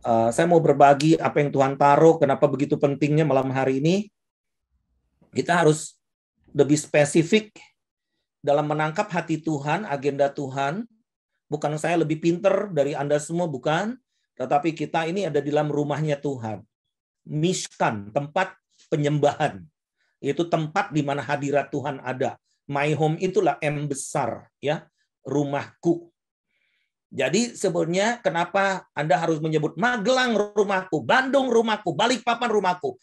Saya mau berbagi apa yang Tuhan taruh, kenapa begitu pentingnya malam hari ini. Kita harus lebih spesifik dalam menangkap hati Tuhan, agenda Tuhan. Bukan saya lebih pinter dari Anda semua, bukan. Tetapi kita ini ada di dalam rumahnya Tuhan. Mishkan, tempat penyembahan. Itu tempat di mana hadirat Tuhan ada. My home itulah M besar, ya, rumahku. Jadi sebenarnya kenapa Anda harus menyebut Magelang rumahku, Bandung rumahku, Balikpapan rumahku.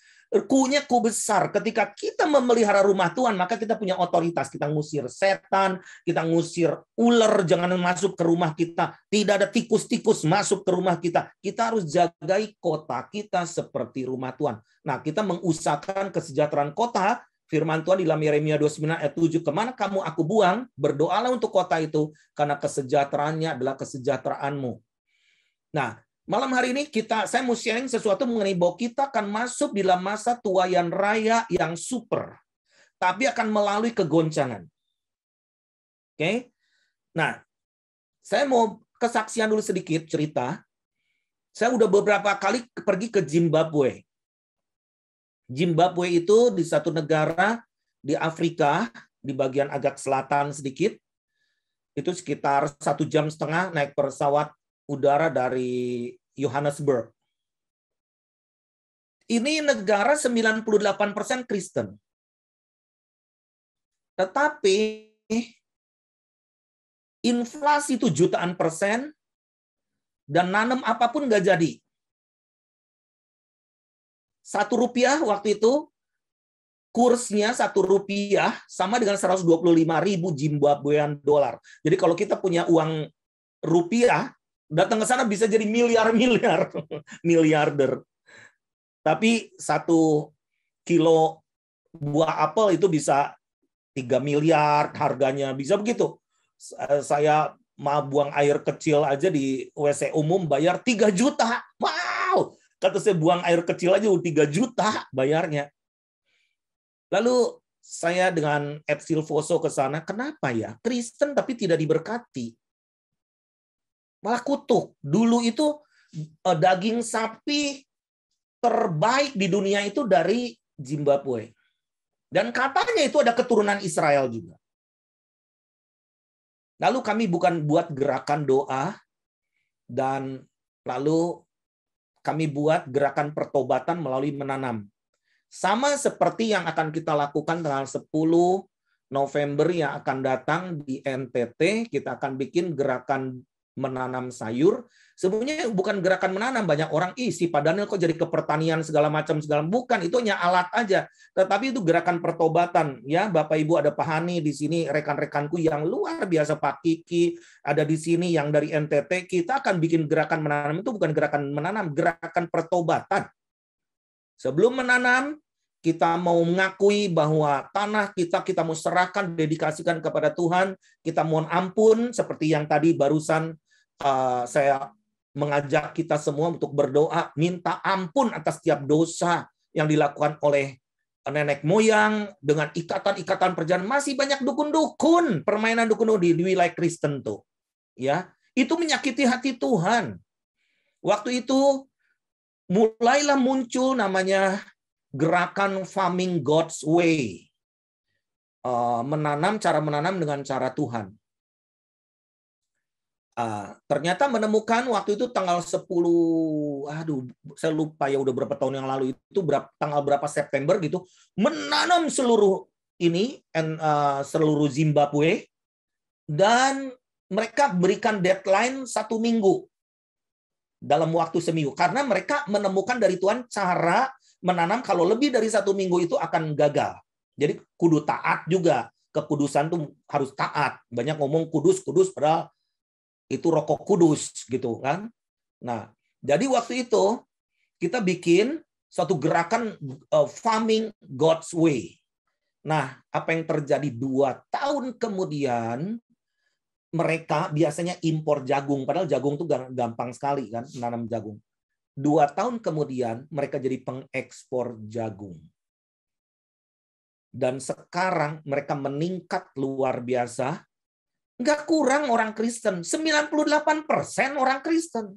Ku-nya ku besar. Ketika kita memelihara rumah Tuhan, maka kita punya otoritas. Kita ngusir setan, kita ngusir ular, jangan masuk ke rumah kita. Tidak ada tikus-tikus masuk ke rumah kita. Kita harus jagai kota kita seperti rumah Tuhan. Nah, kita mengusahakan kesejahteraan kota. Firman Tuhan di dalam Yeremia 29 ayat 7, kemana kamu aku buang, berdoalah untuk kota itu, karena kesejahteraannya adalah kesejahteraanmu. Nah, malam hari ini saya mau sharing sesuatu mengenai bahwa kita akan masuk di dalam masa tuaian raya yang super, tapi akan melalui kegoncangan. Oke? Nah, saya mau kesaksian dulu sedikit cerita. Saya udah beberapa kali pergi ke Zimbabwe. Zimbabwe itu di satu negara di Afrika, di bagian agak selatan sedikit. Itu sekitar 1,5 jam naik pesawat udara dari Johannesburg. Ini negara 98% Kristen. Tetapi inflasi itu jutaan persen dan nanam apapun nggak jadi. Rp1 waktu itu kursnya Rp1 sama dengan 125.000 Zimbabwean dolar. Jadi kalau kita punya uang rupiah, datang ke sana bisa jadi miliar-miliar, miliarder. Tapi 1 kilo buah apel itu bisa 3 miliar harganya, bisa begitu. Saya mau buang air kecil aja di WC umum bayar 3 juta. Wow! Kata saya buang air kecil aja 3 juta bayarnya. Lalu saya dengan Ed Silvoso ke sana, kenapa ya? Kristen tapi tidak diberkati. Malah kutuk. Dulu itu daging sapi terbaik di dunia itu dari Zimbabwe. Dan katanya itu ada keturunan Israel juga. Lalu kami bukan buat gerakan doa, dan lalu kami buat gerakan pertobatan melalui menanam. Sama seperti yang akan kita lakukan tanggal 10 November yang akan datang di NTT, kita akan bikin gerakan menanam sayur. Sebenarnya bukan gerakan menanam, banyak orang, si Pak Daniel kok jadi ke pertanian segala macam. Bukan, itu hanya alat aja. Tetapi itu gerakan pertobatan. Ya, Bapak Ibu ada Pak Hani di sini, rekan-rekanku yang luar biasa, Pak Kiki ada di sini yang dari NTT. Kita akan bikin gerakan menanam, itu bukan gerakan menanam, gerakan pertobatan. Sebelum menanam, kita mau mengakui bahwa tanah kita mau serahkan, dedikasikan kepada Tuhan. Kita mohon ampun, seperti yang tadi barusan saya mengajak kita semua untuk berdoa, minta ampun atas setiap dosa yang dilakukan oleh nenek moyang dengan ikatan-ikatan perjanjian. Masih banyak dukun-dukun, permainan dukun di wilayah Kristen tuh. Ya, itu menyakiti hati Tuhan. Waktu itu mulailah muncul namanya gerakan farming God's way. Cara menanam dengan cara Tuhan. Ternyata menemukan waktu itu tanggal 10, saya lupa ya udah berapa tahun yang lalu, itu tanggal berapa September gitu, menanam seluruh Zimbabwe, dan mereka berikan deadline 1 minggu dalam waktu seminggu, karena mereka menemukan dari Tuhan cara menanam kalau lebih dari 1 minggu itu akan gagal. Jadi kudu taat juga, kekudusan tuh harus taat. Banyak ngomong kudus padahal itu rokok kudus gitu kan. Nah, jadi waktu itu kita bikin suatu gerakan farming God's way. Nah, apa yang terjadi 2 tahun kemudian, mereka biasanya impor jagung, padahal jagung itu gampang sekali kan, menanam jagung. 2 tahun kemudian mereka jadi pengekspor jagung. Dan sekarang mereka meningkat luar biasa. Nggak kurang orang Kristen, 98% orang Kristen.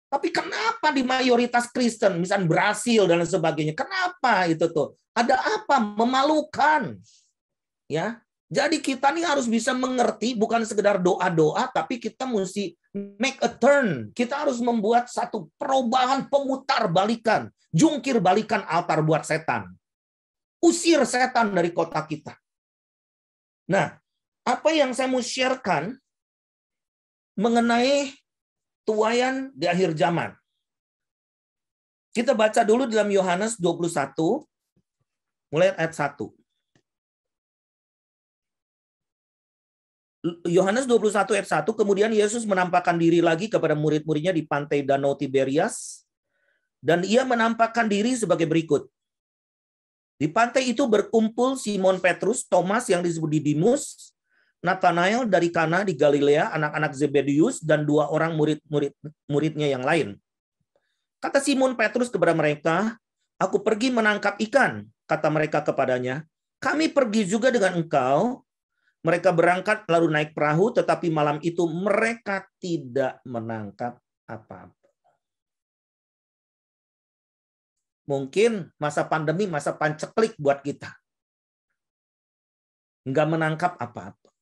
Tapi kenapa di mayoritas Kristen, misalnya Brasil dan sebagainya, kenapa itu tuh? Ada apa? Memalukan. Ya. Jadi kita nih harus bisa mengerti, bukan sekedar doa-doa, tapi kita mesti make a turn. Kita harus membuat satu perubahan, pemutar balikan, jungkir balikan altar buat setan. Usir setan dari kota kita. Nah, apa yang saya mau sharekan mengenai tuaian di akhir zaman. Kita baca dulu dalam Yohanes 21, mulai ayat 1. Yohanes 21 ayat 1, kemudian Yesus menampakkan diri lagi kepada murid-muridnya di pantai Danau Tiberias, dan ia menampakkan diri sebagai berikut. Di pantai itu berkumpul Simon Petrus, Thomas yang disebut Didimus, Nathanael dari Kana di Galilea, anak-anak Zebedius, dan 2 orang muridnya yang lain. Kata Simon Petrus kepada mereka, "Aku pergi menangkap ikan," kata mereka kepadanya. "Kami pergi juga dengan engkau." Mereka berangkat lalu naik perahu, tetapi malam itu mereka tidak menangkap apa-apa. Mungkin masa pandemi, masa panceklik buat kita. Nggak menangkap apa-apa.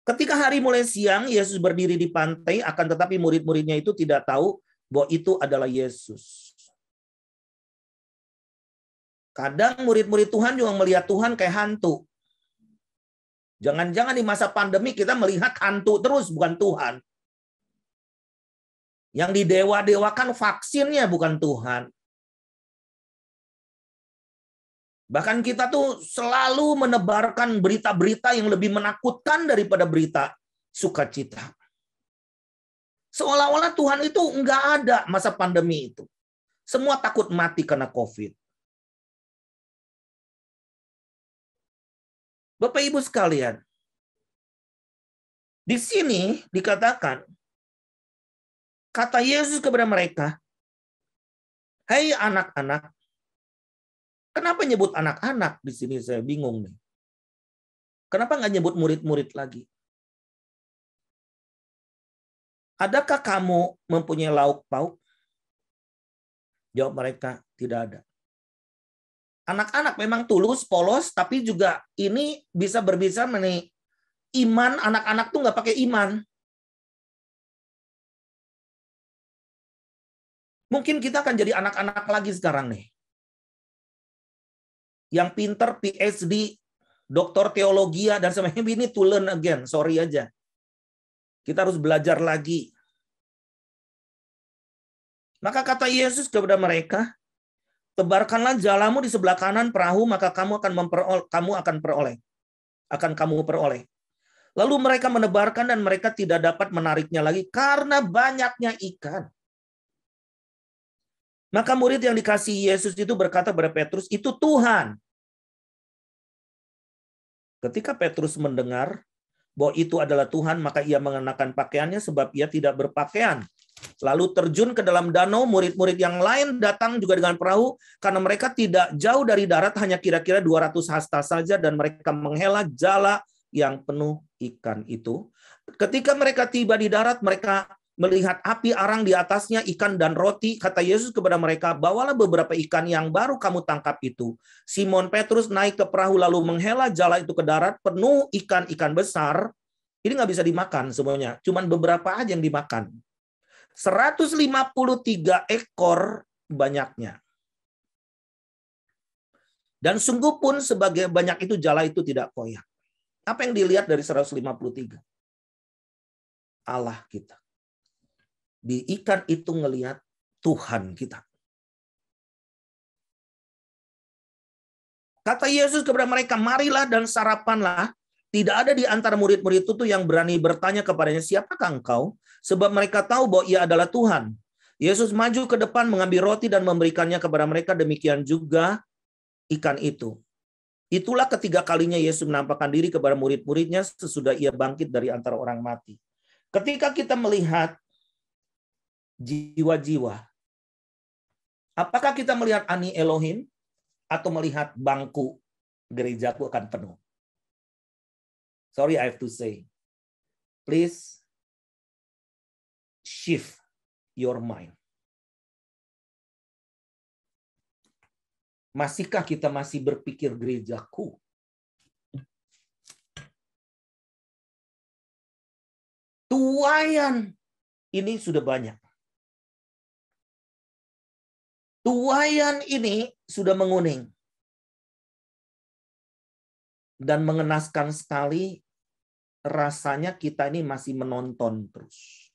Ketika hari mulai siang, Yesus berdiri di pantai, akan tetapi murid-muridnya itu tidak tahu bahwa itu adalah Yesus. Kadang murid-murid Tuhan juga melihat Tuhan kayak hantu. Jangan-jangan di masa pandemi kita melihat hantu terus, bukan Tuhan. Yang didewa-dewakan vaksinnya, bukan Tuhan. Bahkan kita tuh selalu menebarkan berita-berita yang lebih menakutkan daripada berita sukacita. Seolah-olah Tuhan itu enggak ada masa pandemi itu. Semua takut mati karena COVID. Bapak Ibu sekalian, di sini dikatakan, kata Yesus kepada mereka, "Hai anak-anak." Kenapa nyebut anak-anak di sini? Saya bingung nih. Kenapa nggak nyebut murid-murid lagi? Adakah kamu mempunyai lauk pauk? Jawab mereka, tidak ada. Anak-anak memang tulus, polos, tapi juga ini bisa berbicara mengenai iman. Anak-anak tuh nggak pakai iman. Mungkin kita akan jadi anak-anak lagi sekarang nih. Yang pinter, PhD, doktor teologi, dan sebagainya, ini to learn again. Sorry aja. Kita harus belajar lagi. Maka kata Yesus kepada mereka, "Tebarkanlah jalamu di sebelah kanan perahu, maka kamu akan peroleh. Lalu mereka menebarkan dan mereka tidak dapat menariknya lagi karena banyaknya ikan. Maka murid yang dikasihi Yesus itu berkata kepada Petrus, "Itu Tuhan." Ketika Petrus mendengar bahwa itu adalah Tuhan, maka ia mengenakan pakaiannya sebab ia tidak berpakaian. Lalu terjun ke dalam danau, murid-murid yang lain datang juga dengan perahu, karena mereka tidak jauh dari darat, hanya kira-kira 200 hasta saja, dan mereka menghela jala yang penuh ikan itu. Ketika mereka tiba di darat, mereka melihat api arang di atasnya, ikan dan roti. Kata Yesus kepada mereka, "Bawalah beberapa ikan yang baru kamu tangkap itu." Simon Petrus naik ke perahu lalu menghela jala itu ke darat, penuh ikan-ikan besar. Ini nggak bisa dimakan semuanya, cuman beberapa aja yang dimakan. 153 ekor banyaknya. Dan sungguh pun sebagai banyak itu jala itu tidak koyak. Apa yang dilihat dari 153? Allah kita. Di ikan itu ngelihat Tuhan kita. Kata Yesus kepada mereka, "Marilah dan sarapanlah." Tidak ada di antara murid-murid itu yang berani bertanya kepadanya, "Siapakah engkau?" Sebab mereka tahu bahwa ia adalah Tuhan. Yesus maju ke depan mengambil roti dan memberikannya kepada mereka, demikian juga ikan itu. Itulah ketiga kalinya Yesus menampakkan diri kepada murid-muridnya sesudah ia bangkit dari antara orang mati. Ketika kita melihat jiwa-jiwa, apakah kita melihat Ani Elohim atau melihat bangku gerejaku akan penuh? Sorry, I have to say. Please shift your mind. Masihkah kita masih berpikir gerejaku? Tuaian ini sudah banyak. Tuaian ini sudah menguning. Dan mengenaskan sekali, rasanya kita ini masih menonton terus.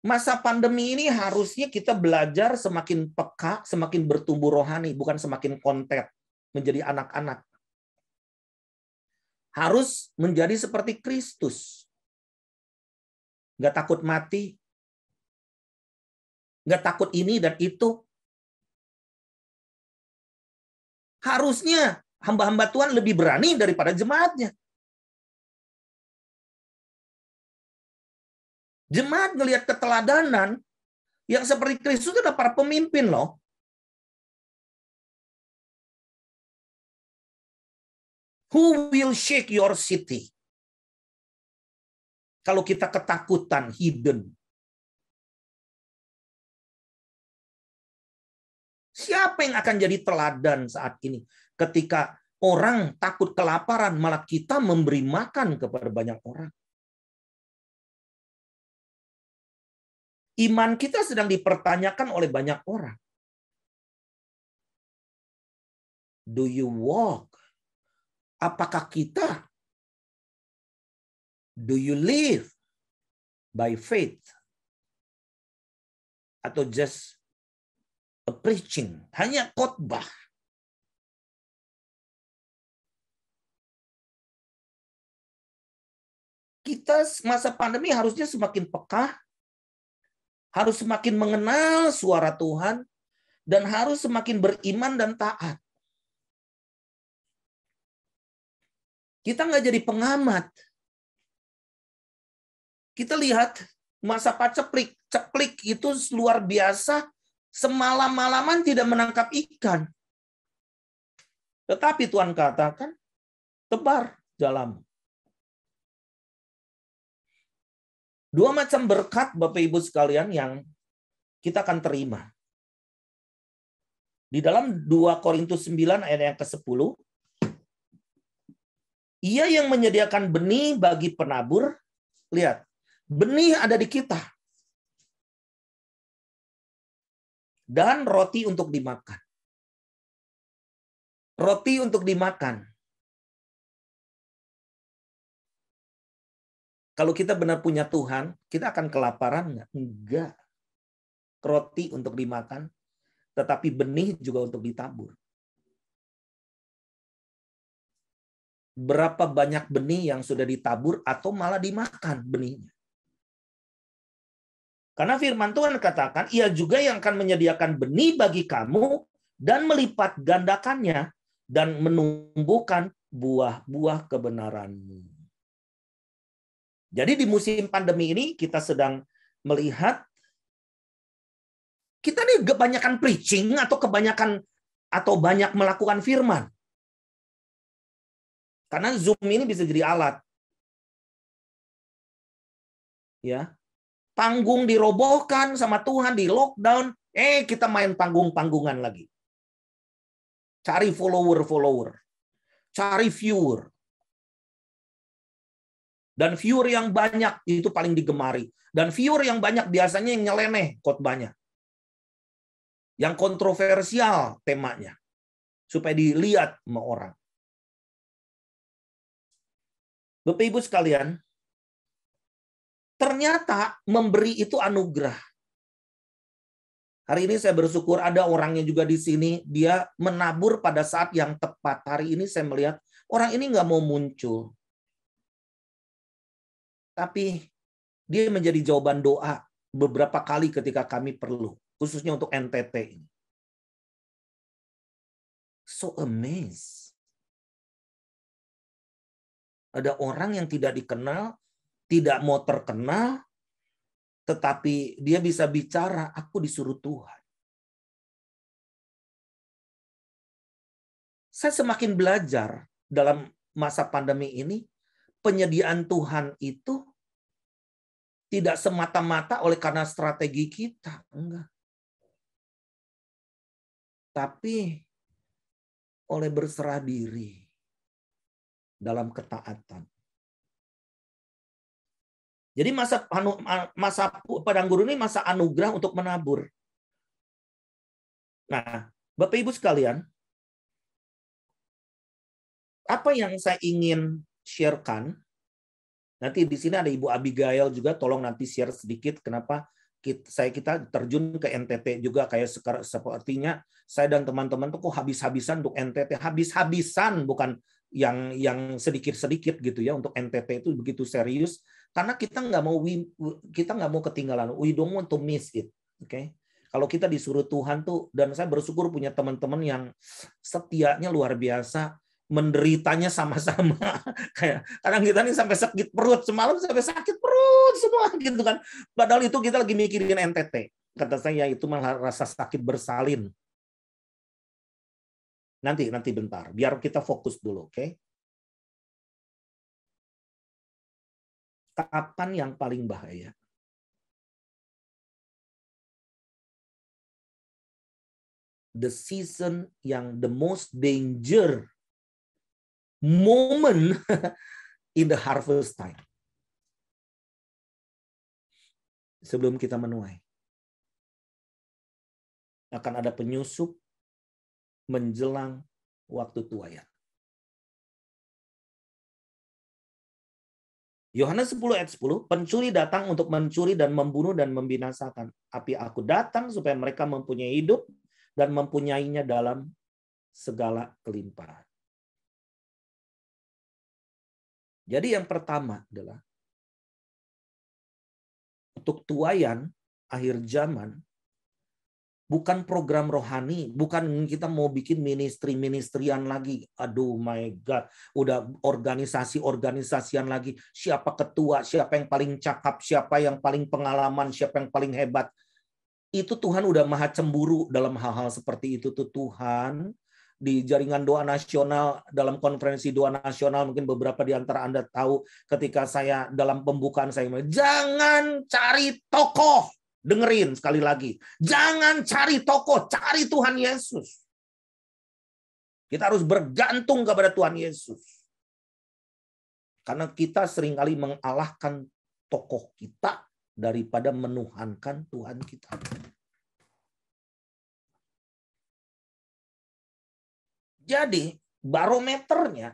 Masa pandemi ini harusnya kita belajar semakin peka, semakin bertumbuh rohani, bukan semakin kontet, menjadi anak-anak. Harus menjadi seperti Kristus. Nggak takut mati, nggak takut ini dan itu. Harusnya hamba-hamba Tuhan lebih berani daripada jemaatnya. Jemaat ngelihat keteladanan yang seperti Kristus itu ada para pemimpin loh. Who will shake your city? Kalau kita ketakutan, hidden. Siapa yang akan jadi teladan saat ini? Ketika orang takut kelaparan, malah kita memberi makan kepada banyak orang. Iman kita sedang dipertanyakan oleh banyak orang. Do you walk? Apakah kita? Do you live by faith? Atau just a preaching? Hanya khotbah. Kita masa pandemi harusnya semakin peka, harus semakin mengenal suara Tuhan, dan harus semakin beriman dan taat. Kita nggak jadi pengamat. Kita lihat masa paceklik. Ceklik itu luar biasa. Semalam-malaman tidak menangkap ikan. Tetapi Tuhan katakan, tebar jalamu. Dua macam berkat, Bapak Ibu sekalian, yang kita akan terima. Di dalam 2 Korintus 9 ayat yang ke-10, Ia yang menyediakan benih bagi penabur, lihat, benih ada di kita. Dan roti untuk dimakan. Roti untuk dimakan. Kalau kita benar punya Tuhan, kita akan kelaparan nggak? Enggak. Roti untuk dimakan, tetapi benih juga untuk ditabur. Berapa banyak benih yang sudah ditabur atau malah dimakan benihnya? Karena firman Tuhan katakan, Ia juga yang akan menyediakan benih bagi kamu dan melipat gandakannya dan menumbuhkan buah-buah kebenaranmu. Jadi di musim pandemi ini kita sedang melihat kita ini kebanyakan preaching atau banyak melakukan firman. Karena Zoom ini bisa jadi alat. Ya. Panggung dirobohkan sama Tuhan, di lockdown, kita main panggung-panggungan lagi. Cari follower. Cari viewer. Dan viewer yang banyak itu paling digemari. Dan viewer yang banyak biasanya yang nyeleneh khotbahnya. Yang kontroversial temanya. Supaya dilihat sama orang. Bapak Ibu sekalian, ternyata memberi itu anugerah. Hari ini saya bersyukur ada orangnya juga di sini, dia menabur pada saat yang tepat. Hari ini saya melihat orang ini nggak mau muncul. Tapi dia menjadi jawaban doa beberapa kali ketika kami perlu, khususnya untuk NTT ini. So amazed. Ada orang yang tidak dikenal, tidak mau terkenal, tetapi dia bisa bicara, aku disuruh Tuhan. Saya semakin belajar dalam masa pandemi ini, penyediaan Tuhan itu tidak semata-mata oleh karena strategi kita, enggak. Tapi oleh berserah diri dalam ketaatan. Jadi masa padang gurun ini masa anugerah untuk menabur. Nah, Bapak Ibu sekalian, apa yang saya ingin sharekan, nanti di sini ada Ibu Abigail juga, tolong nanti share sedikit kenapa kita terjun ke NTT juga, kayak sepertinya saya dan teman-teman tuh kok habis-habisan untuk NTT, habis-habisan, bukan yang sedikit-sedikit gitu ya, untuk NTT itu begitu serius, karena kita nggak mau ketinggalan, we don't want to miss it, oke? Kalau kita disuruh Tuhan tuh, dan saya bersyukur punya teman-teman yang setianya luar biasa, menderitanya sama-sama. Kayak kadang kita nih sampai sakit perut, semalam sampai sakit perut semua gitu kan. Padahal itu kita lagi mikirin NTT. Kata saya itu malah rasa sakit bersalin. Nanti bentar, biar kita fokus dulu, oke? Kapan yang paling bahaya? The season yang the most danger moment in the harvest time. Sebelum kita menuai. Akan ada penyusup menjelang waktu tuaian. Yohanes 10 ayat 10, pencuri datang untuk mencuri dan membunuh dan membinasakan. Tapi aku datang supaya mereka mempunyai hidup dan mempunyainya dalam segala kelimpahan. Jadi yang pertama adalah untuk tuaian akhir zaman, bukan program rohani, bukan kita mau bikin ministerian lagi. Aduh my God, udah organisasian lagi. Siapa ketua, siapa yang paling cakap, siapa yang paling pengalaman, siapa yang paling hebat. Itu Tuhan udah maha cemburu dalam hal-hal seperti itu tuh Tuhan. Di jaringan doa nasional, dalam konferensi doa nasional, mungkin beberapa di antara Anda tahu ketika saya dalam pembukaan saya bilang, jangan cari tokoh. Dengerin sekali lagi. Jangan cari tokoh, cari Tuhan Yesus. Kita harus bergantung kepada Tuhan Yesus. Karena kita seringkali mengalahkan tokoh kita daripada menuhankan Tuhan kita. Jadi, barometernya,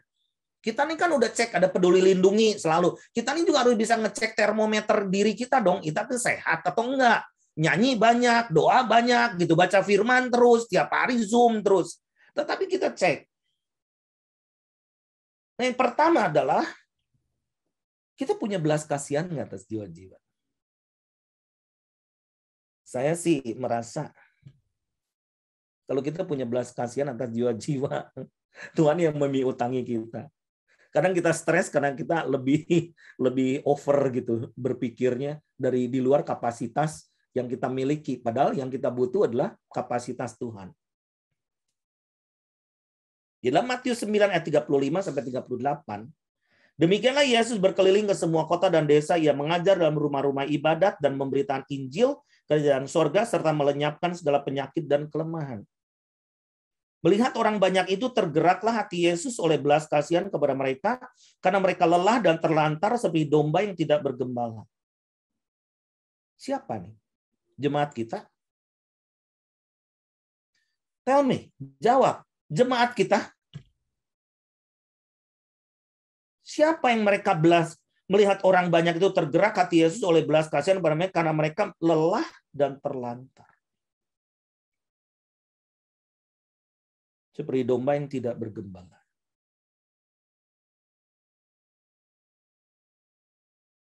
kita nih kan udah cek ada peduli lindungi selalu. Kita nih juga harus bisa ngecek termometer diri kita dong. Kita tuh sehat atau enggak. Nyanyi banyak, doa banyak, gitu, baca firman terus, tiap hari Zoom terus. Tetapi kita cek. Nah, yang pertama adalah kita punya belas kasihan nggak atas jiwa-jiwa. Saya sih merasa kalau kita punya belas kasihan atas jiwa-jiwa, Tuhan yang memiutangi kita. Kadang kita stres karena kita lebih over gitu berpikirnya dari di luar kapasitas yang kita miliki. Padahal yang kita butuh adalah kapasitas Tuhan. Di dalam Matius 9 ayat 35 sampai 38, demikianlah Yesus berkeliling ke semua kota dan desa, ia mengajar dalam rumah-rumah ibadat dan memberitakan Injil kerajaan sorga serta melenyapkan segala penyakit dan kelemahan. Melihat orang banyak itu, tergeraklah hati Yesus oleh belas kasihan kepada mereka, karena mereka lelah dan terlantar seperti domba yang tidak bergembala. Siapa nih? Jemaat kita? Tell me, jawab. Jemaat kita? Siapa yang mereka belas? Melihat orang banyak itu, tergerak hati Yesus oleh belas kasihan kepada mereka, karena mereka lelah dan terlantar. Seperti domba yang tidak bergembala.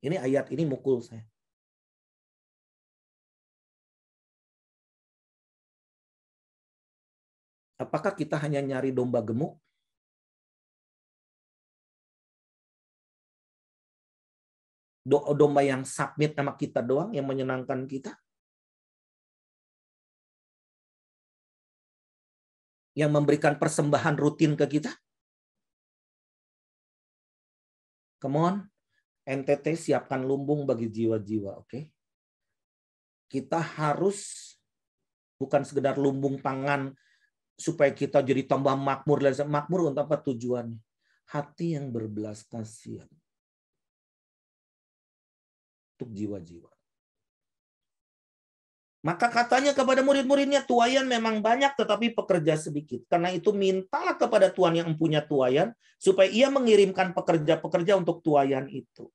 Ini ayat ini mukul saya. Apakah kita hanya nyari domba gemuk? Domba yang submit sama kita doang, yang menyenangkan kita? Yang memberikan persembahan rutin ke kita? Come on, NTT siapkan lumbung bagi jiwa-jiwa, oke? Kita harus bukan sekedar lumbung pangan supaya kita jadi tambah makmur. Makmur untuk apa tujuannya? Hati yang berbelas kasihan untuk jiwa-jiwa. Maka katanya kepada murid-muridnya, tuaian memang banyak tetapi pekerja sedikit. Karena itu mintalah kepada Tuhan yang punya tuaian supaya ia mengirimkan pekerja-pekerja untuk tuaian itu.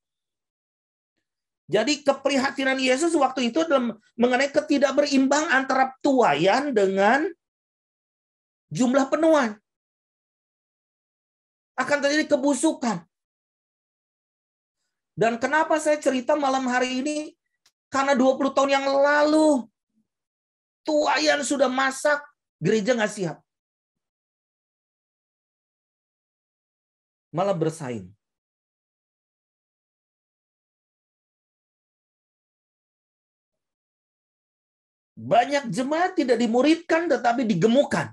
Jadi keprihatinan Yesus waktu itu adalah mengenai ketidakberimbang antara tuaian dengan jumlah penuai. Akan terjadi kebusukan. Dan kenapa saya cerita malam hari ini? Karena 20 tahun yang lalu tuaian sudah masak, gereja nggak siap. Malah bersaing. Banyak jemaat tidak dimuridkan tetapi digemukkan.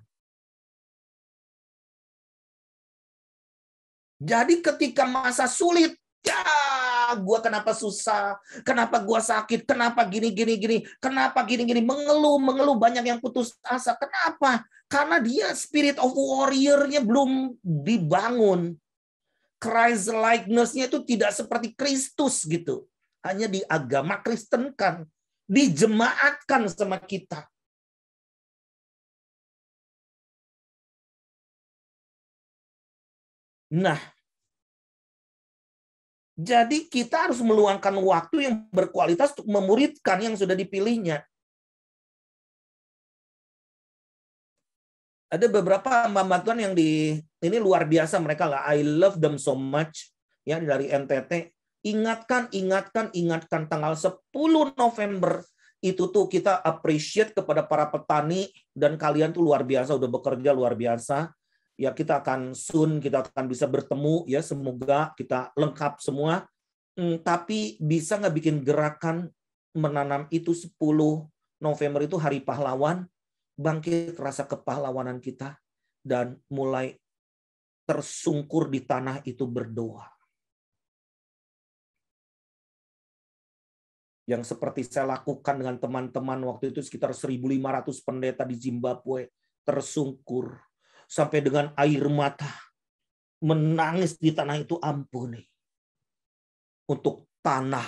Jadi ketika masa sulit, ya gua kenapa susah, kenapa gua sakit, kenapa gini, kenapa gini, mengeluh, banyak yang putus asa. Kenapa? Karena dia spirit of warrior-nya belum dibangun. Christ likeness-nya itu tidak seperti Kristus gitu. Hanya di agama Kristen kan. Dijemaatkan sama kita. Nah, jadi kita harus meluangkan waktu yang berkualitas untuk memuridkan yang sudah dipilihnya. Ada beberapa hamba Tuhan yang ini luar biasa mereka lah. I love them so much. Ya, dari NTT. Ingatkan tanggal 10 November itu tuh kita appreciate kepada para petani dan kalian tuh luar biasa, udah bekerja luar biasa. Ya kita akan kita akan bisa bertemu ya, semoga kita lengkap semua. Tapi bisa nggak bikin gerakan menanam itu 10 November itu hari pahlawan, bangkit rasa kepahlawanan kita dan mulai tersungkur di tanah itu berdoa. Yang seperti saya lakukan dengan teman-teman waktu itu sekitar 1.500 pendeta di Zimbabwe, tersungkur sampai dengan air mata, menangis di tanah itu, ampuni untuk tanah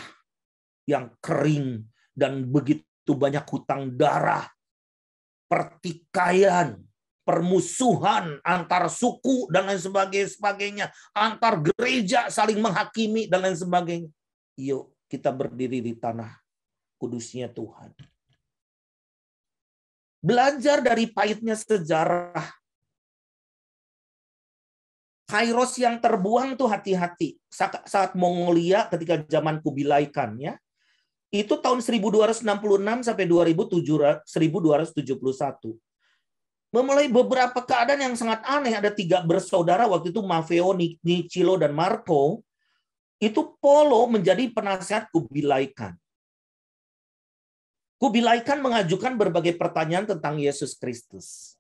yang kering dan begitu banyak hutang darah, pertikaian, permusuhan antar suku dan lain sebagainya, antar gereja saling menghakimi dan lain sebagainya. Yuk kita berdiri di tanah kudusnya Tuhan. Belajar dari pahitnya sejarah. Kairos yang terbuang tuh hati-hati. Saat Mongolia ketika zaman Kubilai Khan ya. Itu tahun 1266 sampai 1271. Memulai beberapa keadaan yang sangat aneh. Ada 3 bersaudara waktu itu, Maffeo, Nichilo, dan Marco. Itu Polo menjadi penasehat Kubilai Khan. Kubilai Khan mengajukan berbagai pertanyaan tentang Yesus Kristus.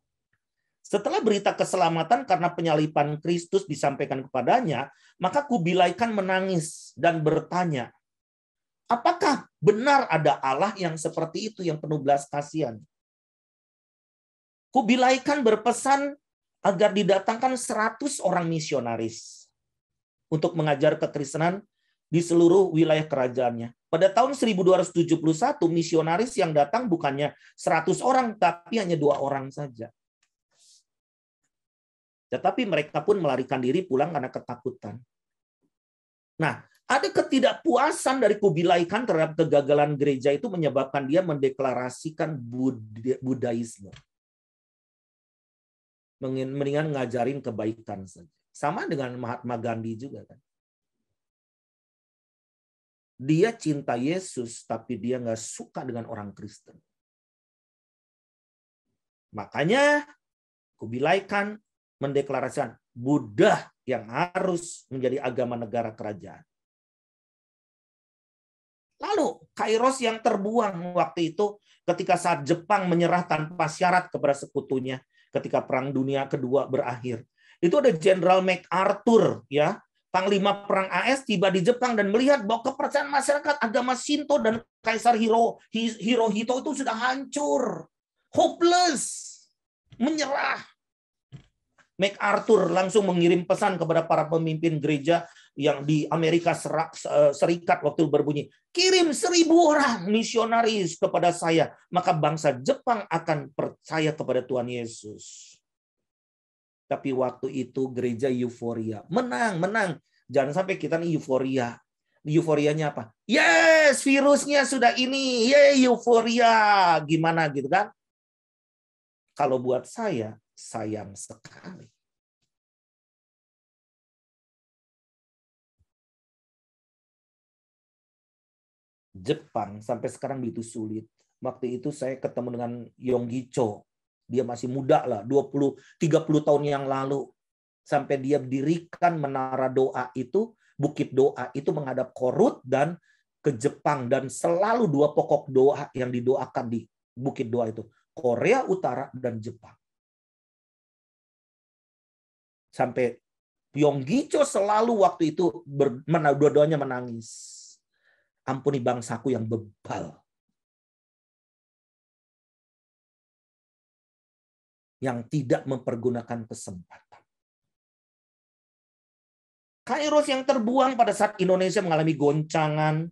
Setelah berita keselamatan karena penyaliban Kristus disampaikan kepadanya, maka Kubilai Khan menangis dan bertanya, apakah benar ada Allah yang seperti itu, yang penuh belas kasihan? Kubilai Khan berpesan agar didatangkan 100 orang misionaris untuk mengajar kekristenan di seluruh wilayah kerajaannya. Pada tahun 1271, misionaris yang datang bukannya 100 orang, tapi hanya 2 orang saja. Tetapi mereka pun melarikan diri pulang karena ketakutan. Nah, ada ketidakpuasan dari Kubilai Khan terhadap kegagalan gereja itu menyebabkan dia mendeklarasikan Budaisme. Mendingan ngajarin kebaikan saja. Sama dengan Mahatma Gandhi juga kan. Dia cinta Yesus, tapi dia nggak suka dengan orang Kristen. Makanya Kubilai Khan mendeklarasikan Buddha yang harus menjadi agama negara kerajaan. Lalu Kairos yang terbuang waktu itu ketika saat Jepang menyerah tanpa syarat kepada sekutunya ketika Perang Dunia Kedua berakhir. Itu ada Jenderal MacArthur ya. Panglima Perang AS tiba di Jepang dan melihat bahwa kepercayaan masyarakat agama Shinto dan Kaisar Hirohito itu sudah hancur. Hopeless. Menyerah. MacArthur langsung mengirim pesan kepada para pemimpin gereja yang di Amerika Serikat waktu berbunyi, kirim 1.000 orang misionaris kepada saya, maka bangsa Jepang akan percaya kepada Tuhan Yesus. Tapi waktu itu gereja euforia. Menang. Jangan sampai kita nih euforia. Euforianya apa? Yes, virusnya sudah ini. Yeay, euforia. Gimana gitu kan? Kalau buat saya, sayang sekali. Jepang sampai sekarang begitu sulit. Waktu itu saya ketemu dengan Yonggi-cho. Dia masih muda lah, 20-30 tahun yang lalu. Sampai dia dirikan menara doa itu, bukit doa itu menghadap Korut dan ke Jepang. Dan selalu 2 pokok doa yang didoakan di bukit doa itu. Korea Utara dan Jepang. Sampai Yonggi-cho selalu waktu itu dua-duanya menangis. Ampuni bangsaku yang bebal. Yang tidak mempergunakan kesempatan. Kairos yang terbuang pada saat Indonesia mengalami goncangan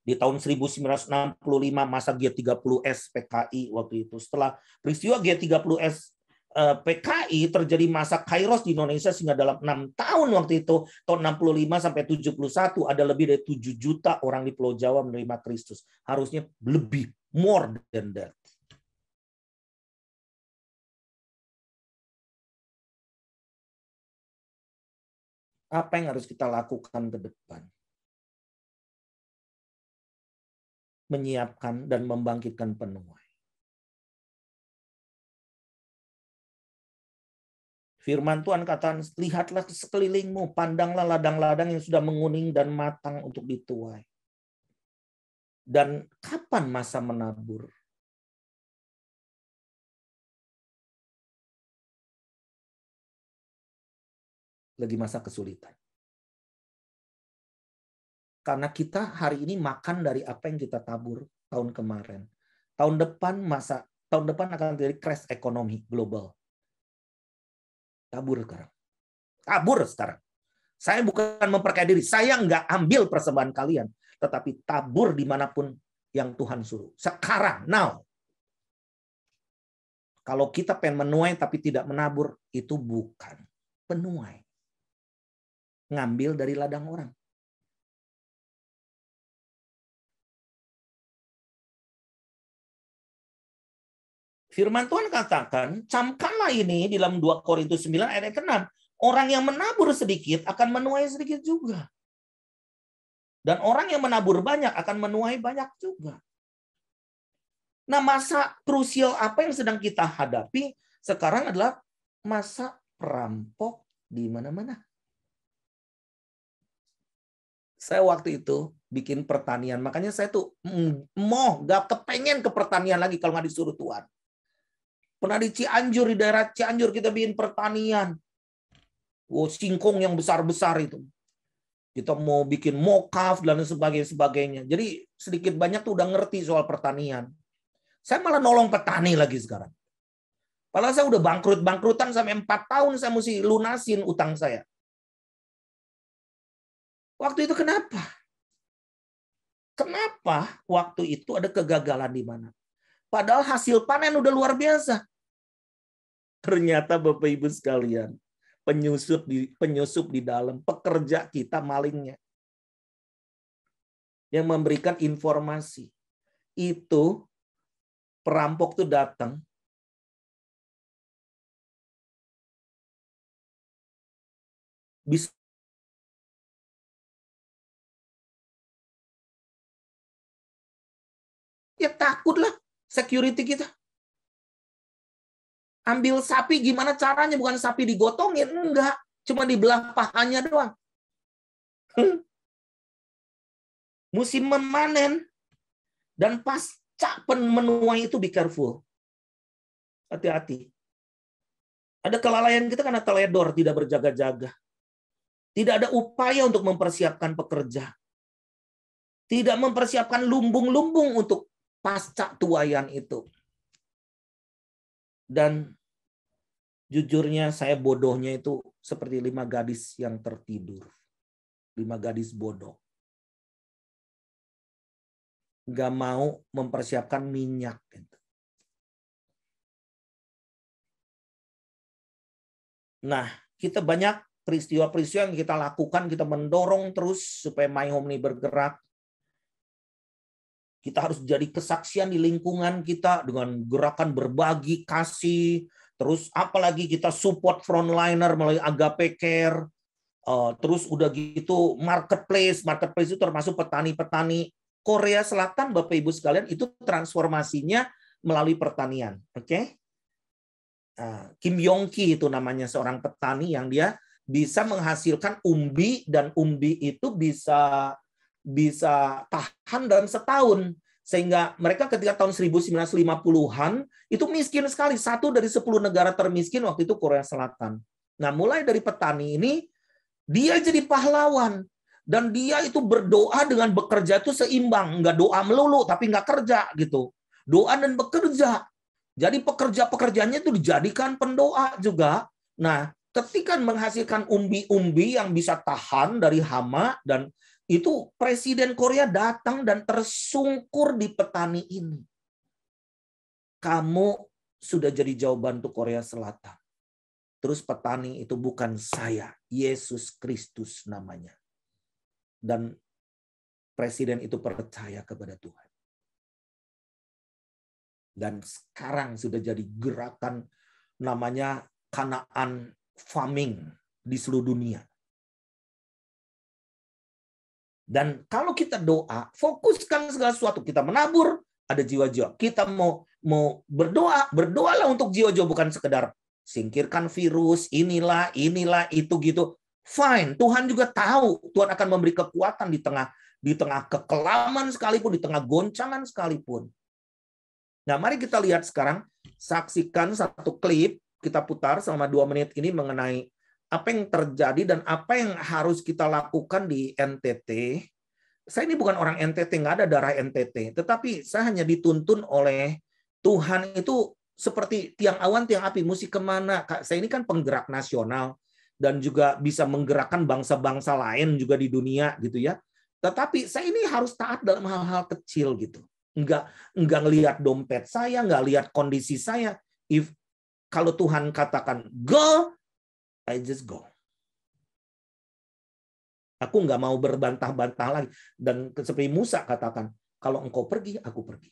di tahun 1965 masa G30S PKI waktu itu. Setelah peristiwa G30S PKI terjadi masa Kairos di Indonesia sehingga dalam 6 tahun waktu itu tahun 65 sampai 71 ada lebih dari 7 juta orang di Pulau Jawa menerima Kristus. Harusnya lebih, more than that. Apa yang harus kita lakukan ke depan? Menyiapkan dan membangkitkan penuai. Firman Tuhan katakan, lihatlah sekelilingmu, pandanglah ladang-ladang yang sudah menguning dan matang untuk dituai. Dan kapan masa menabur? Lagi masa kesulitan. Karena kita hari ini makan dari apa yang kita tabur tahun kemarin. Tahun depan akan terjadi crash ekonomi global. Tabur sekarang. Saya bukan memperkaya diri. Saya nggak ambil persembahan kalian. Tetapi tabur dimanapun yang Tuhan suruh. Sekarang, now. Kalau kita pengen menuai tapi tidak menabur, itu bukan penuai. Ngambil dari ladang orang. Firman Tuhan katakan, camkanlah ini di dalam 2 Korintus 9 ayat 6. Orang yang menabur sedikit akan menuai sedikit juga. Dan orang yang menabur banyak akan menuai banyak juga. Nah, masa krusial apa yang sedang kita hadapi sekarang adalah masa perampok di mana-mana. Saya waktu itu bikin pertanian, makanya saya tuh gak kepengen ke pertanian lagi kalau nggak disuruh Tuhan. Pernah di Cianjur, di daerah Cianjur kita bikin pertanian. Singkong yang besar-besar itu. Kita mau bikin mokaf dan sebagainya. Jadi sedikit banyak tuh udah ngerti soal pertanian. Saya malah nolong petani lagi sekarang. Padahal saya udah bangkrutan sampai 4 tahun saya mesti lunasin utang saya. Waktu itu kenapa? Kenapa waktu itu ada kegagalan di mana? Padahal hasil panen udah luar biasa. Ternyata Bapak Ibu sekalian, penyusup di dalam, pekerja kita malingnya. Yang memberikan informasi. Itu perampok tuh datang. Bisa ya takutlah security kita. Ambil sapi gimana caranya? Bukan sapi digotongin, enggak. Cuma dibelah pahanya doang. Musim memanen. Dan pasca menuai itu be careful. Hati-hati. Ada kelalaian kita karena teledor, tidak berjaga-jaga. Tidak ada upaya untuk mempersiapkan pekerja. Tidak mempersiapkan lumbung-lumbung untuk pasca tuaian itu. Dan jujurnya saya bodohnya itu seperti 5 gadis yang tertidur. 5 gadis bodoh. Nggak mau mempersiapkan minyak. Nah, kita banyak peristiwa-peristiwa yang kita lakukan, kita mendorong terus supaya My Home ini bergerak. Kita harus jadi kesaksian di lingkungan kita dengan gerakan berbagi, kasih. Terus apalagi kita support frontliner melalui Agape Care. Terus udah gitu marketplace. Marketplace itu termasuk petani-petani. Korea Selatan, Bapak Ibu sekalian, itu transformasinya melalui pertanian. Oke? Kim Yong-ki itu namanya seorang petani yang dia bisa menghasilkan umbi, dan umbi itu bisa tahan dalam setahun. Sehingga mereka ketika tahun 1950-an itu miskin sekali. 1 dari 10 negara termiskin waktu itu Korea Selatan. Nah, mulai dari petani ini, dia jadi pahlawan. Dan dia itu berdoa dengan bekerja itu seimbang. Nggak doa melulu, tapi nggak kerja gitu. Doa dan bekerja. Jadi pekerja-pekerjaannya itu dijadikan pendoa juga. Nah, ketika menghasilkan umbi-umbi yang bisa tahan dari hama, dan itu Presiden Korea datang dan tersungkur di petani ini. Kamu sudah jadi jawaban untuk Korea Selatan. Terus petani itu bukan saya, Yesus Kristus namanya. Dan presiden itu percaya kepada Tuhan. Dan sekarang sudah jadi gerakan namanya Kanaan Farming di seluruh dunia. Dan kalau kita doa, fokuskan segala sesuatu. Kita menabur, ada jiwa-jiwa. Kita mau berdoa, berdoalah untuk jiwa-jiwa, bukan sekedar singkirkan virus, inilah, itu gitu. Fine, Tuhan juga tahu. Tuhan akan memberi kekuatan di tengah kekelaman sekalipun, di tengah goncangan sekalipun. Nah, mari kita lihat sekarang, saksikan satu klip, kita putar selama 2 menit ini mengenai apa yang terjadi dan apa yang harus kita lakukan di NTT. Saya ini bukan orang NTT, nggak ada darah NTT. Tetapi saya hanya dituntun oleh Tuhan itu seperti tiang awan, tiang api, mesti kemana. Saya ini kan penggerak nasional dan juga bisa menggerakkan bangsa-bangsa lain juga di dunia gitu ya. Tetapi saya ini harus taat dalam hal-hal kecil gitu. Enggak ngelihat dompet saya, nggak lihat kondisi saya. Kalau Tuhan katakan go, I just go. Aku nggak mau berbantah-bantah lagi. Dan seperti Musa katakan, kalau engkau pergi, aku pergi.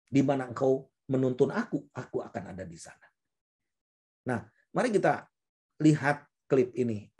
Di mana engkau menuntun aku akan ada di sana. Nah, mari kita lihat klip ini.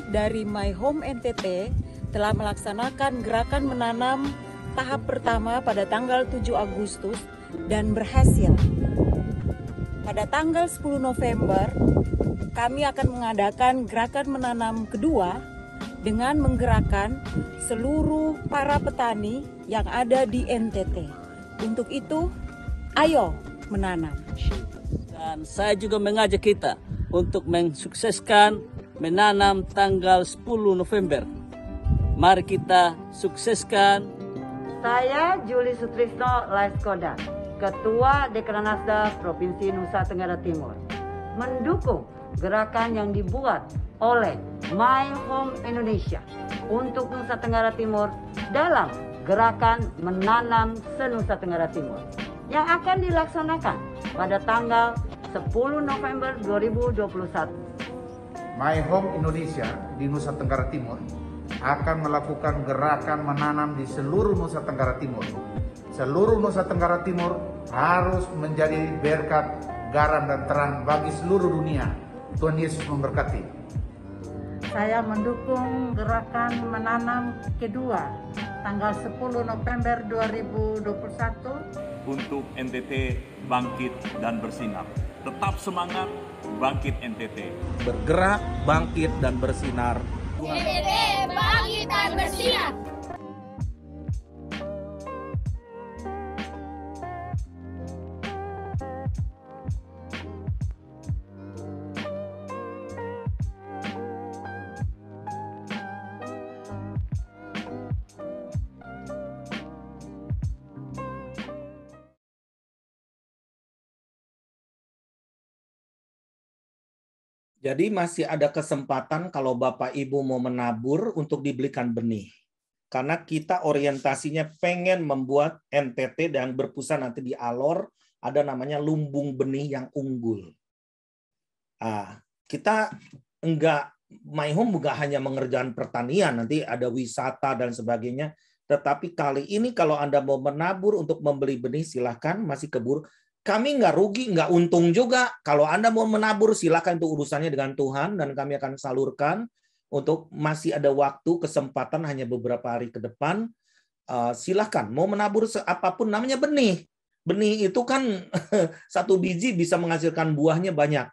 Dari My Home NTT telah melaksanakan gerakan menanam tahap pertama pada tanggal 7 Agustus dan berhasil. Pada tanggal 10 November, kami akan mengadakan gerakan menanam kedua dengan menggerakkan seluruh para petani yang ada di NTT. Untuk itu, ayo menanam. Dan saya juga mengajak kita untuk mensukseskan menanam tanggal 10 November. Mari kita sukseskan. Saya Juli Sutrisno Laiskoda, Ketua Dekranasda Provinsi Nusa Tenggara Timur, mendukung gerakan yang dibuat oleh My Home Indonesia untuk Nusa Tenggara Timur dalam gerakan menanam se-Nusa Tenggara Timur yang akan dilaksanakan pada tanggal 10 November 2021. My Home Indonesia di Nusa Tenggara Timur akan melakukan gerakan menanam di seluruh Nusa Tenggara Timur. Seluruh Nusa Tenggara Timur harus menjadi berkat, garam dan terang bagi seluruh dunia. Tuhan Yesus memberkati. Saya mendukung gerakan menanam kedua tanggal 10 November 2021 untuk NTT bangkit dan bersinar. Tetap semangat, bangkit NTT. Bergerak, bangkit dan bersinar. NTT bangkit dan bersinar. Jadi masih ada kesempatan kalau Bapak Ibu mau menabur untuk dibelikan benih. Karena kita orientasinya pengen membuat NTT dan berpusat nanti di Alor, ada namanya lumbung benih yang unggul. Kita My Home bukan hanya mengerjakan pertanian, nanti ada wisata dan sebagainya. Tetapi kali ini kalau Anda mau menabur untuk membeli benih, silahkan masih keburu. Kami nggak rugi, nggak untung juga. Kalau Anda mau menabur, silakan, itu urusannya dengan Tuhan, dan kami akan salurkan untuk masih ada waktu, kesempatan hanya beberapa hari ke depan. Silakan, mau menabur apapun, namanya benih. Benih itu kan satu biji bisa menghasilkan buahnya banyak.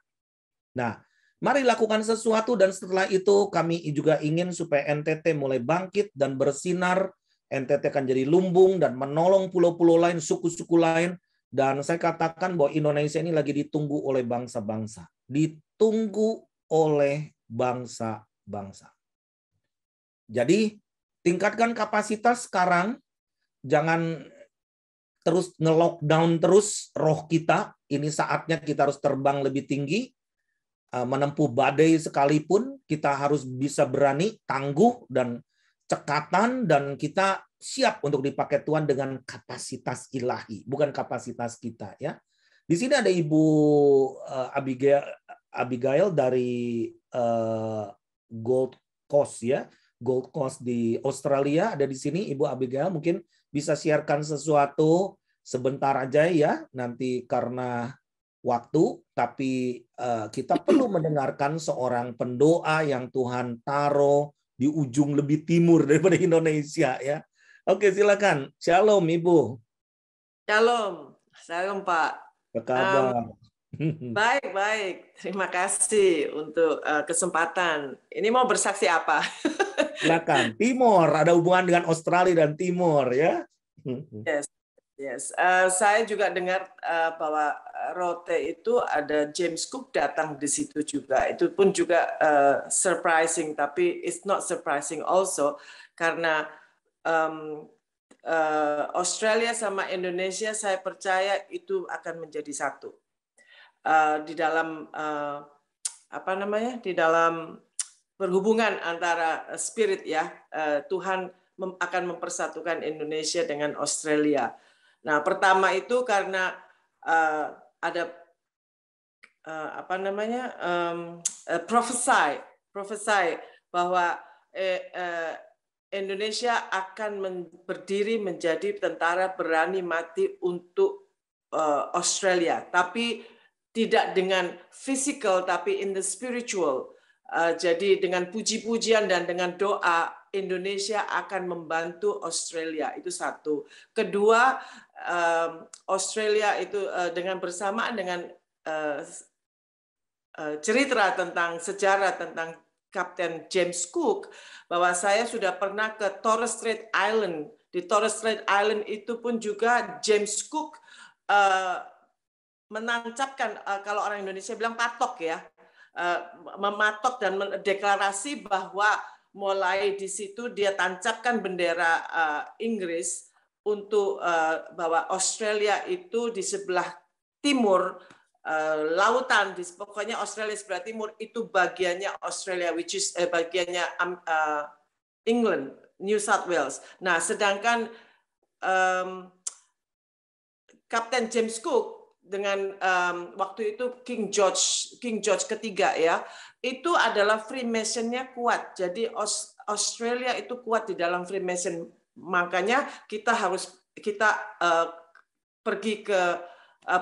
Nah, mari lakukan sesuatu, dan setelah itu kami juga ingin supaya NTT mulai bangkit dan bersinar. NTT akan jadi lumbung dan menolong pulau-pulau lain, suku-suku lain. Dan saya katakan bahwa Indonesia ini lagi ditunggu oleh bangsa-bangsa. Ditunggu oleh bangsa-bangsa. Jadi, tingkatkan kapasitas sekarang. Jangan terus nge-lockdown terus roh kita. Ini saatnya kita harus terbang lebih tinggi. Menempuh badai sekalipun, kita harus bisa berani, tangguh, dan cekatan, dan kita siap untuk dipakai Tuhan dengan kapasitas ilahi, bukan kapasitas kita, ya. Di sini ada Ibu Abigail dari Gold Coast, ya. Gold Coast di Australia ada di sini. Ibu Abigail mungkin bisa siarkan sesuatu sebentar aja, ya. Nanti karena waktu, tapi kita perlu mendengarkan seorang pendoa yang Tuhan taruh di ujung lebih timur daripada Indonesia, ya. Oke, silakan. Shalom, Ibu. Shalom, shalom Pak. Apa kabar? Baik. Terima kasih untuk kesempatan. Ini mau bersaksi apa? Silakan. Timor, ada hubungan dengan Australia dan Timor, ya. Yes. Saya juga dengar bahwa Rote itu ada James Cook datang di situ juga. Itu pun juga surprising, tapi it's not surprising also karena Australia sama Indonesia saya percaya itu akan menjadi satu di dalam di dalam berhubungan antara spirit, ya. Tuhan akan mempersatukan Indonesia dengan Australia. Nah, pertama itu karena ada prophesy bahwa Indonesia akan berdiri menjadi tentara berani mati untuk Australia, tapi tidak dengan physical, tapi in the spiritual. Jadi dengan puji-pujian dan dengan doa, Indonesia akan membantu Australia. Itu satu. Kedua, Australia itu dengan bersamaan dengan cerita tentang sejarah tentang Kapten James Cook, bahwa saya sudah pernah ke Torres Strait Island. Di Torres Strait Island itu pun juga James Cook menancapkan, kalau orang Indonesia bilang patok, ya, mematok dan mendeklarasi bahwa mulai di situ dia tancapkan bendera Inggris untuk bahwa Australia itu di sebelah timur lautan, pokoknya Australia sebelah timur itu bagiannya Australia, which is bagiannya England, New South Wales. Nah, sedangkan Kapten James Cook dengan waktu itu King George ketiga ya, itu adalah Freemason-nya kuat. Jadi Australia itu kuat di dalam Freemason. Makanya kita pergi ke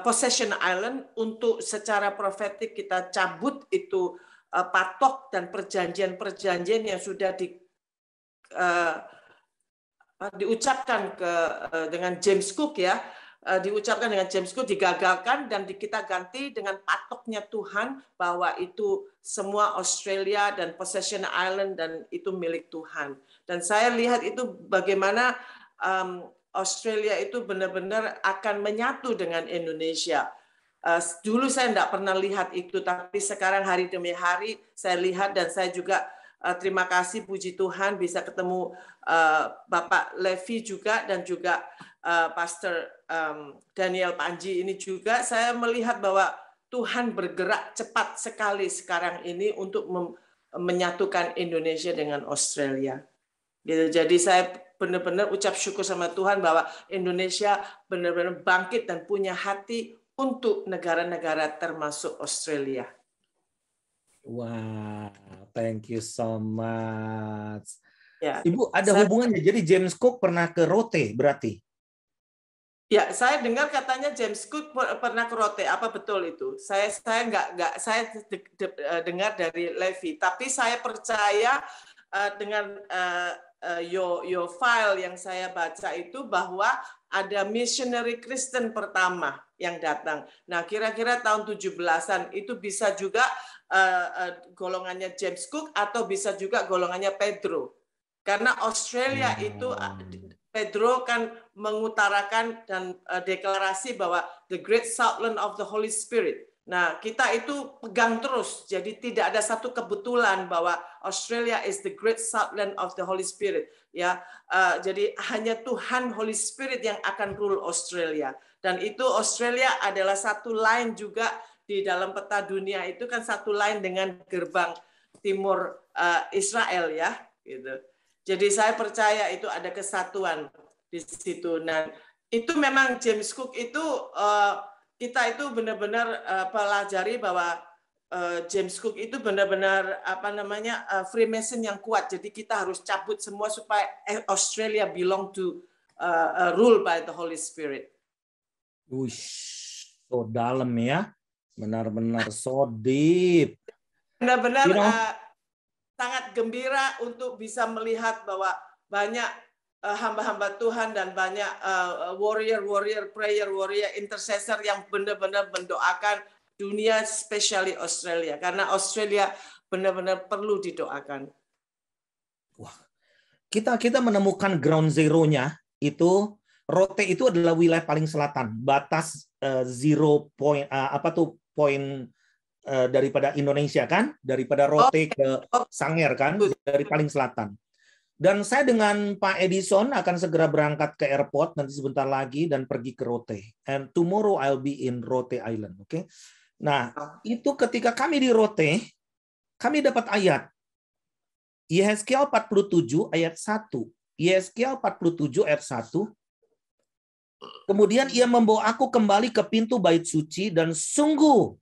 Possession Island untuk secara profetik kita cabut itu patok dan perjanjian-perjanjian yang sudah diucapkan dengan James Cook ya, diucapkan dengan James Cook, digagalkan dan kita ganti dengan patoknya Tuhan bahwa itu semua Australia dan Possession Island dan itu milik Tuhan. Dan saya lihat itu bagaimana Australia itu benar-benar akan menyatu dengan Indonesia. Dulu saya tidak pernah lihat itu, tapi sekarang hari demi hari saya lihat dan saya juga terima kasih puji Tuhan bisa ketemu Bapak Levi juga dan juga Pastor Daniel Panji ini juga. Saya melihat bahwa Tuhan bergerak cepat sekali sekarang ini untuk menyatukan Indonesia dengan Australia. Jadi saya benar-benar ucap syukur sama Tuhan bahwa Indonesia benar-benar bangkit dan punya hati untuk negara-negara termasuk Australia. Wow, thank you so much. Ya, Ibu, ada hubungannya. Jadi James Cook pernah ke Rote berarti? Ya, saya dengar katanya James Cook pernah ke Rote. Apa betul itu? Saya dengar dari Levi. Tapi saya percaya dengan your file yang saya baca itu bahwa ada missionary Kristen pertama yang datang. Nah, kira-kira tahun 17-an itu bisa juga golongannya James Cook atau bisa juga golongannya Pedro. Karena Australia itu Pedro kan mengutarakan dan deklarasi bahwa the great Southland of the Holy Spirit. Nah, kita itu pegang terus. Jadi tidak ada satu kebetulan bahwa Australia is the great Southland of the Holy Spirit. Ya, jadi hanya Tuhan Holy Spirit yang akan rule Australia. Dan itu Australia adalah satu line juga di dalam peta dunia itu kan satu line dengan gerbang timur Israel ya. Gitu. Jadi saya percaya itu ada kesatuan di situ. Dan itu memang James Cook itu kita itu benar-benar pelajari bahwa James Cook itu benar-benar Freemason yang kuat. Jadi kita harus cabut semua supaya Australia belong to rule by the Holy Spirit. Wush, so dalam ya, benar-benar so deep. Benar-benar sangat gembira untuk bisa melihat bahwa banyak hamba-hamba Tuhan dan banyak warrior, prayer warrior, intercessor yang benar-benar mendoakan dunia, especially Australia. Karena Australia benar-benar perlu didoakan. Wah, kita menemukan ground zero-nya itu, Rote itu adalah wilayah paling selatan, batas point daripada Indonesia kan, daripada Rote ke Sangir kan, dari paling selatan. Dan saya dengan Pak Edison akan segera berangkat ke airport nanti sebentar lagi dan pergi ke Rote. And tomorrow I'll be in Rote Island, oke? Nah, itu ketika kami di Rote, kami dapat ayat. Yehezkiel 47 ayat 1. Yehezkiel 47 ayat 1. Kemudian ia membawa aku kembali ke pintu bait suci dan sungguh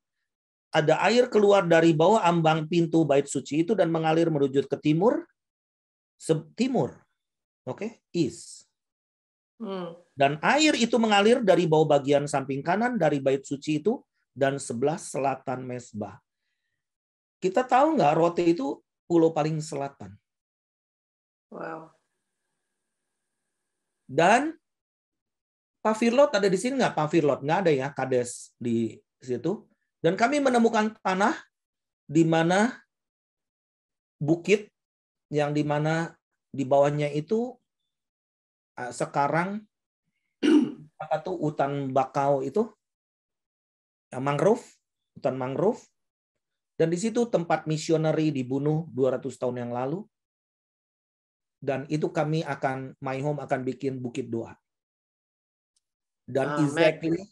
ada air keluar dari bawah ambang pintu bait suci itu dan mengalir menuju ke timur. East. Dan air itu mengalir dari bawah bagian samping kanan dari bait suci itu dan sebelah selatan mezbah. Kita tahu nggak Rote itu pulau paling selatan. Wow. Dan Pak Firlot ada di sini nggak? Pak Firlot nggak ada ya, Kades di situ. Dan kami menemukan tanah di mana bukit yang di mana di bawahnya itu sekarang apa tuh hutan bakau itu mangrove, hutan mangrove. Dan di situ tempat misioneri dibunuh 200 tahun yang lalu. Dan itu my home akan bikin bukit doa. Dan exactly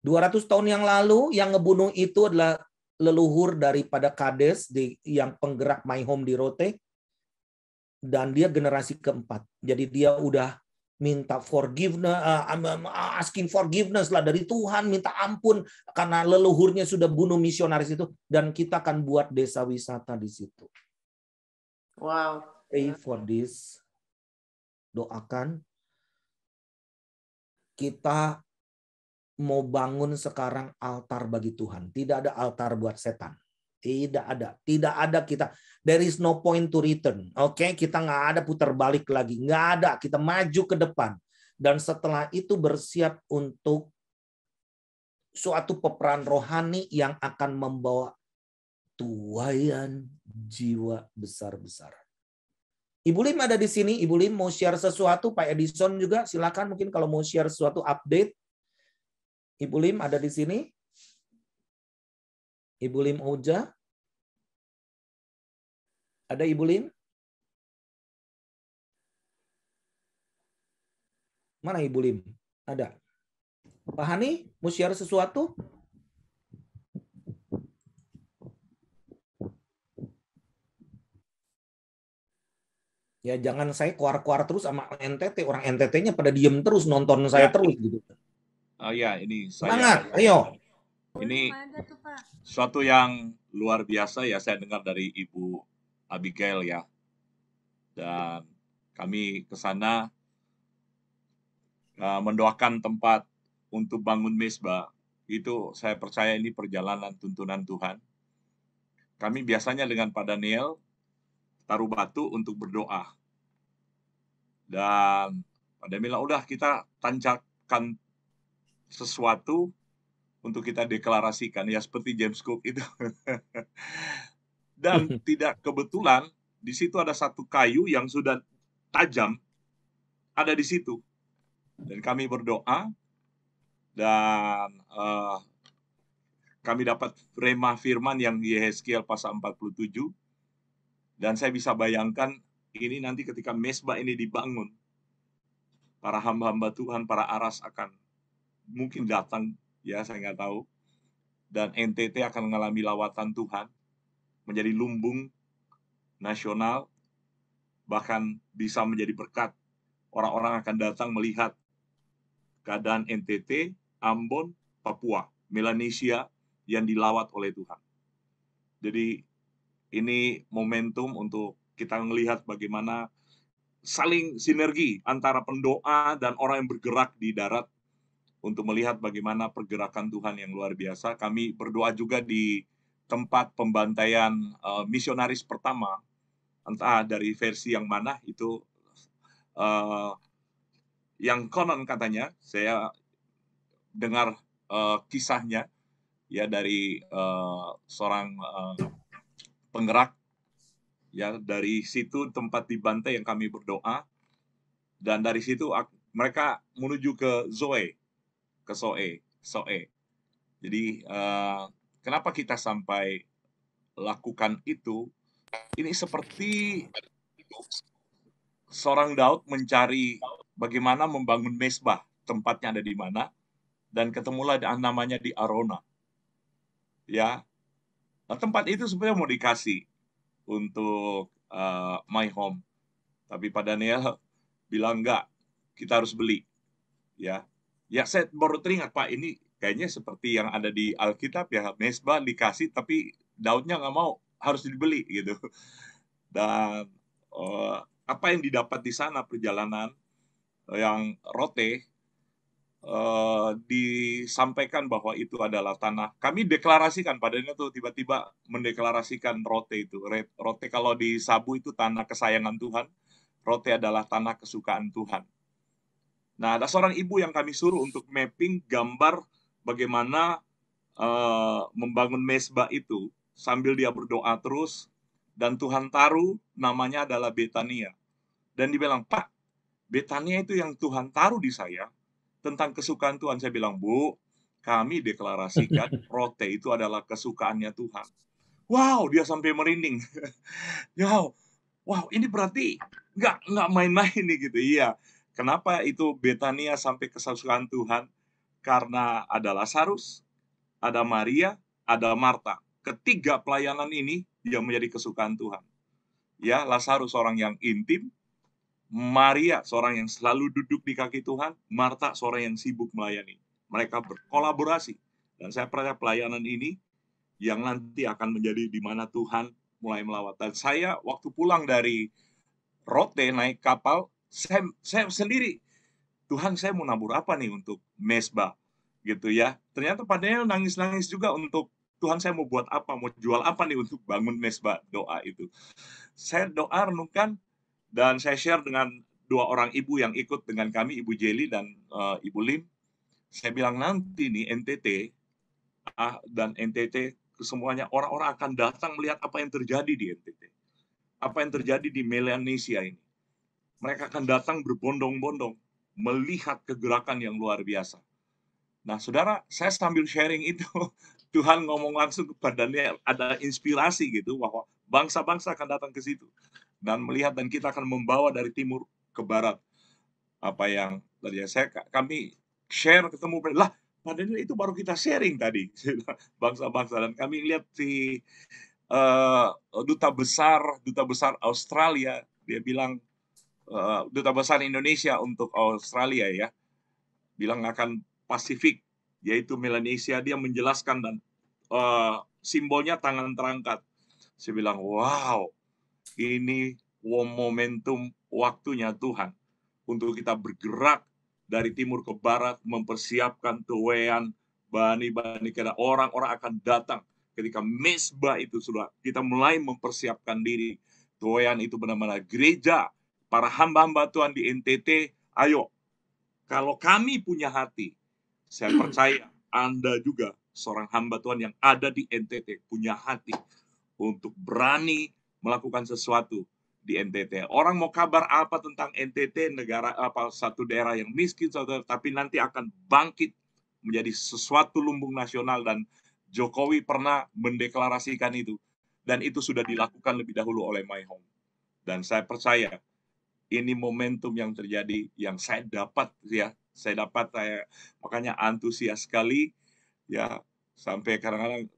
200 tahun yang lalu yang ngebunuh itu adalah leluhur daripada Kades yang penggerak My Home di Rote. Dan dia generasi keempat. Jadi dia udah minta forgiveness, asking forgiveness lah dari Tuhan, minta ampun karena leluhurnya sudah bunuh misionaris itu. Dan kita akan buat desa wisata di situ. Wow. Pray for this. Doakan. Kita mau bangun sekarang altar bagi Tuhan. Tidak ada altar buat setan. Tidak ada. Tidak ada kita. There is no point to return. Oke, kita nggak ada putar balik lagi. Nggak ada. Kita maju ke depan. Dan setelah itu bersiap untuk suatu peperangan rohani yang akan membawa tuaian jiwa besar-besaran. Ibu Lim ada di sini. Ibu Lim mau share sesuatu. Pak Edison juga. Silakan mungkin kalau mau share sesuatu update. Ibu Lim ada di sini. Ibu Lim Oja. Ada Ibu Lim? Mana Ibu Lim? Ada. Pak Hani, mau share sesuatu? Ya jangan saya kuar-kuar terus sama NTT. Orang NTT-nya pada diem terus, nonton saya terus gitu. Oh ya, ini saya. Semangat, ayo. Ini suatu yang luar biasa ya, saya dengar dari Ibu Abigail ya. Dan kami ke sana mendoakan tempat untuk bangun mezbah. Itu saya percaya ini perjalanan tuntunan Tuhan. Kami biasanya dengan Pak Daniel taruh batu untuk berdoa. Dan Pak Daniel bilang, udah kita tancapkan sesuatu untuk kita deklarasikan. Ya seperti James Cook itu. Dan tidak kebetulan, di situ ada satu kayu yang sudah tajam, ada di situ. Dan kami berdoa, dan kami dapat rema firman yang Yehezkiel pasal 47. Dan saya bisa bayangkan ini nanti ketika mezbah ini dibangun, para hamba-hamba Tuhan, para aras akan mungkin datang, ya saya nggak tahu. Dan NTT akan mengalami lawatan Tuhan, menjadi lumbung nasional, bahkan bisa menjadi berkat. Orang-orang akan datang melihat keadaan NTT, Ambon, Papua, Melanesia yang dilawat oleh Tuhan. Jadi ini momentum untuk kita melihat bagaimana saling sinergi antara pendoa dan orang yang bergerak di darat untuk melihat bagaimana pergerakan Tuhan yang luar biasa. Kami berdoa juga di tempat pembantaian misionaris pertama, entah dari versi yang mana itu, yang konon katanya, saya dengar kisahnya ya dari seorang penggerak, ya dari situ tempat dibantai yang kami berdoa, dan dari situ mereka menuju ke Zoe, ke Soe. Jadi kenapa kita sampai lakukan itu? Ini seperti seorang Daud mencari bagaimana membangun mezbah, tempatnya ada di mana, dan ketemulah namanya di Arona. Ya, nah, tempat itu sebenarnya mau dikasih untuk My Home, tapi Pak Daniel bilang enggak, kita harus beli. Ya, saya baru teringat Pak, ini kayaknya seperti yang ada di Alkitab ya, mezbah dikasih, tapi Daudnya nggak mau, harus dibeli gitu. Dan apa yang didapat di sana perjalanan yang Rote, disampaikan bahwa itu adalah tanah. Kami deklarasikan padanya tuh tiba-tiba mendeklarasikan Rote itu. Rote kalau di Sabu itu tanah kesayangan Tuhan. Rote adalah tanah kesukaan Tuhan. Nah, ada seorang ibu yang kami suruh untuk mapping gambar bagaimana membangun mezbah itu sambil dia berdoa terus, dan Tuhan taruh namanya adalah Betania. Dan dia bilang, Pak, Betania itu yang Tuhan taruh di saya tentang kesukaan Tuhan. Saya bilang, Bu, kami deklarasikan Rote itu adalah kesukaannya Tuhan. Wow, dia sampai merinding. Wow, ini berarti nggak main-main nih gitu. Iya, Kenapa itu Betania sampai kesukaan Tuhan? Karena ada Lazarus, ada Maria, ada Marta. Ketiga pelayanan ini yang menjadi kesukaan Tuhan. Ya, Lazarus seorang yang intim, Maria seorang yang selalu duduk di kaki Tuhan, Marta seorang yang sibuk melayani. Mereka berkolaborasi. Dan saya percaya pelayanan ini yang nanti akan menjadi di mana Tuhan mulai melawat. Dan saya waktu pulang dari Rote naik kapal, saya sendiri, Tuhan saya mau nabur apa nih untuk mesbah gitu ya. Ternyata Pak Daniel nangis-nangis juga untuk Tuhan saya mau buat apa, mau jual apa nih untuk bangun mesbah doa itu. Saya doa renungkan dan saya share dengan dua orang ibu yang ikut dengan kami, Ibu Jeli dan Ibu Lim. Saya bilang nanti nih NTT dan NTT semuanya orang-orang akan datang melihat apa yang terjadi di NTT. Apa yang terjadi di Melanesia ini. Mereka akan datang berbondong-bondong melihat kegerakan yang luar biasa. Nah, saudara, saya sambil sharing itu, Tuhan ngomong langsung kepada Daniel, ada inspirasi gitu, bahwa bangsa-bangsa akan datang ke situ. Dan melihat, dan kita akan membawa dari timur ke barat. Apa yang tadi kami share ketemu, lah, Pak Daniel itu baru kita sharing tadi. Bangsa-bangsa, dan kami lihat si duta besar Australia, dia bilang, duta besar Indonesia untuk Australia ya, bilang akan Pasifik, yaitu Melanesia. Dia menjelaskan dan simbolnya tangan terangkat. Saya bilang, wow, ini momentum waktunya Tuhan untuk kita bergerak dari timur ke barat, mempersiapkan tuwean, bani-bani, karena orang-orang akan datang. Ketika mesbah itu sudah kita mulai mempersiapkan diri, tuwean itu benar-benar gereja, para hamba-hamba Tuhan di NTT, ayo, kalau kami punya hati, saya percaya Anda juga seorang hamba Tuhan yang ada di NTT punya hati untuk berani melakukan sesuatu di NTT. Orang mau kabar apa tentang NTT, negara apa, satu daerah yang miskin, tapi nanti akan bangkit menjadi sesuatu lumbung nasional, dan Jokowi pernah mendeklarasikan itu, dan itu sudah dilakukan lebih dahulu oleh My Home. Dan saya percaya ini momentum yang terjadi, yang saya dapat ya, saya makanya antusias sekali ya, sampai kadang-kadang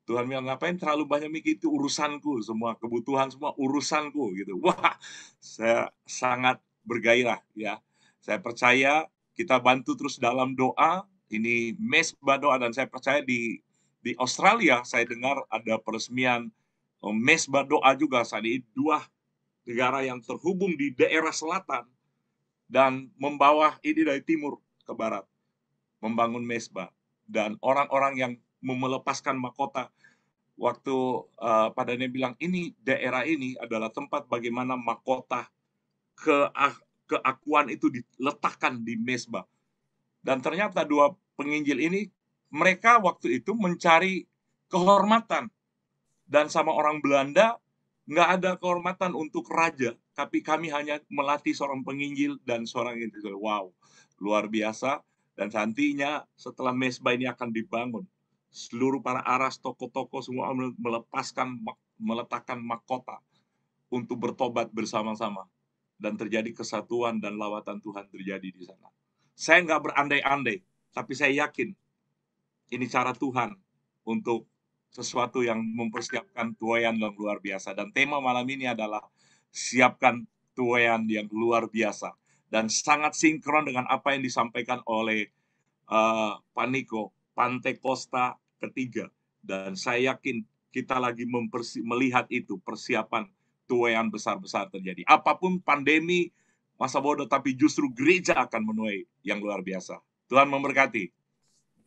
Tuhan bilang, ngapain terlalu banyak mikir, itu urusanku, semua kebutuhan semua urusanku gitu. Wah, saya sangat bergairah ya. Saya percaya kita bantu terus dalam doa, ini mesbah doa, dan saya percaya di Australia saya dengar ada peresmian mesbah doa juga. Saat ini 2 negara yang terhubung di daerah selatan dan membawa ini dari timur ke barat, membangun mesbah, dan orang-orang yang melepaskan mahkota. Waktu Pak Daniel bilang ini daerah ini adalah tempat bagaimana mahkota keakuan itu diletakkan di mesbah. Dan ternyata 2 penginjil ini, mereka waktu itu mencari kehormatan, dan sama orang Belanda nggak ada kehormatan untuk raja, tapi kami hanya melatih seorang penginjil dan seorang itu. Wow, luar biasa. Dan nantinya setelah mesbah ini akan dibangun, seluruh para aras, toko-toko semua meletakkan mahkota untuk bertobat bersama-sama, dan terjadi kesatuan dan lawatan Tuhan terjadi di sana. Saya nggak berandai-andai, tapi saya yakin ini cara Tuhan untuk sesuatu yang mempersiapkan tuaian yang luar biasa. Dan tema malam ini adalah siapkan tuaian yang luar biasa, dan sangat sinkron dengan apa yang disampaikan oleh Pak Niko, Pantekosta ketiga. Dan saya yakin kita lagi melihat itu, persiapan tuaian besar-besar terjadi. Apapun pandemi, masa bodoh, tapi justru gereja akan menuai yang luar biasa. Tuhan memberkati.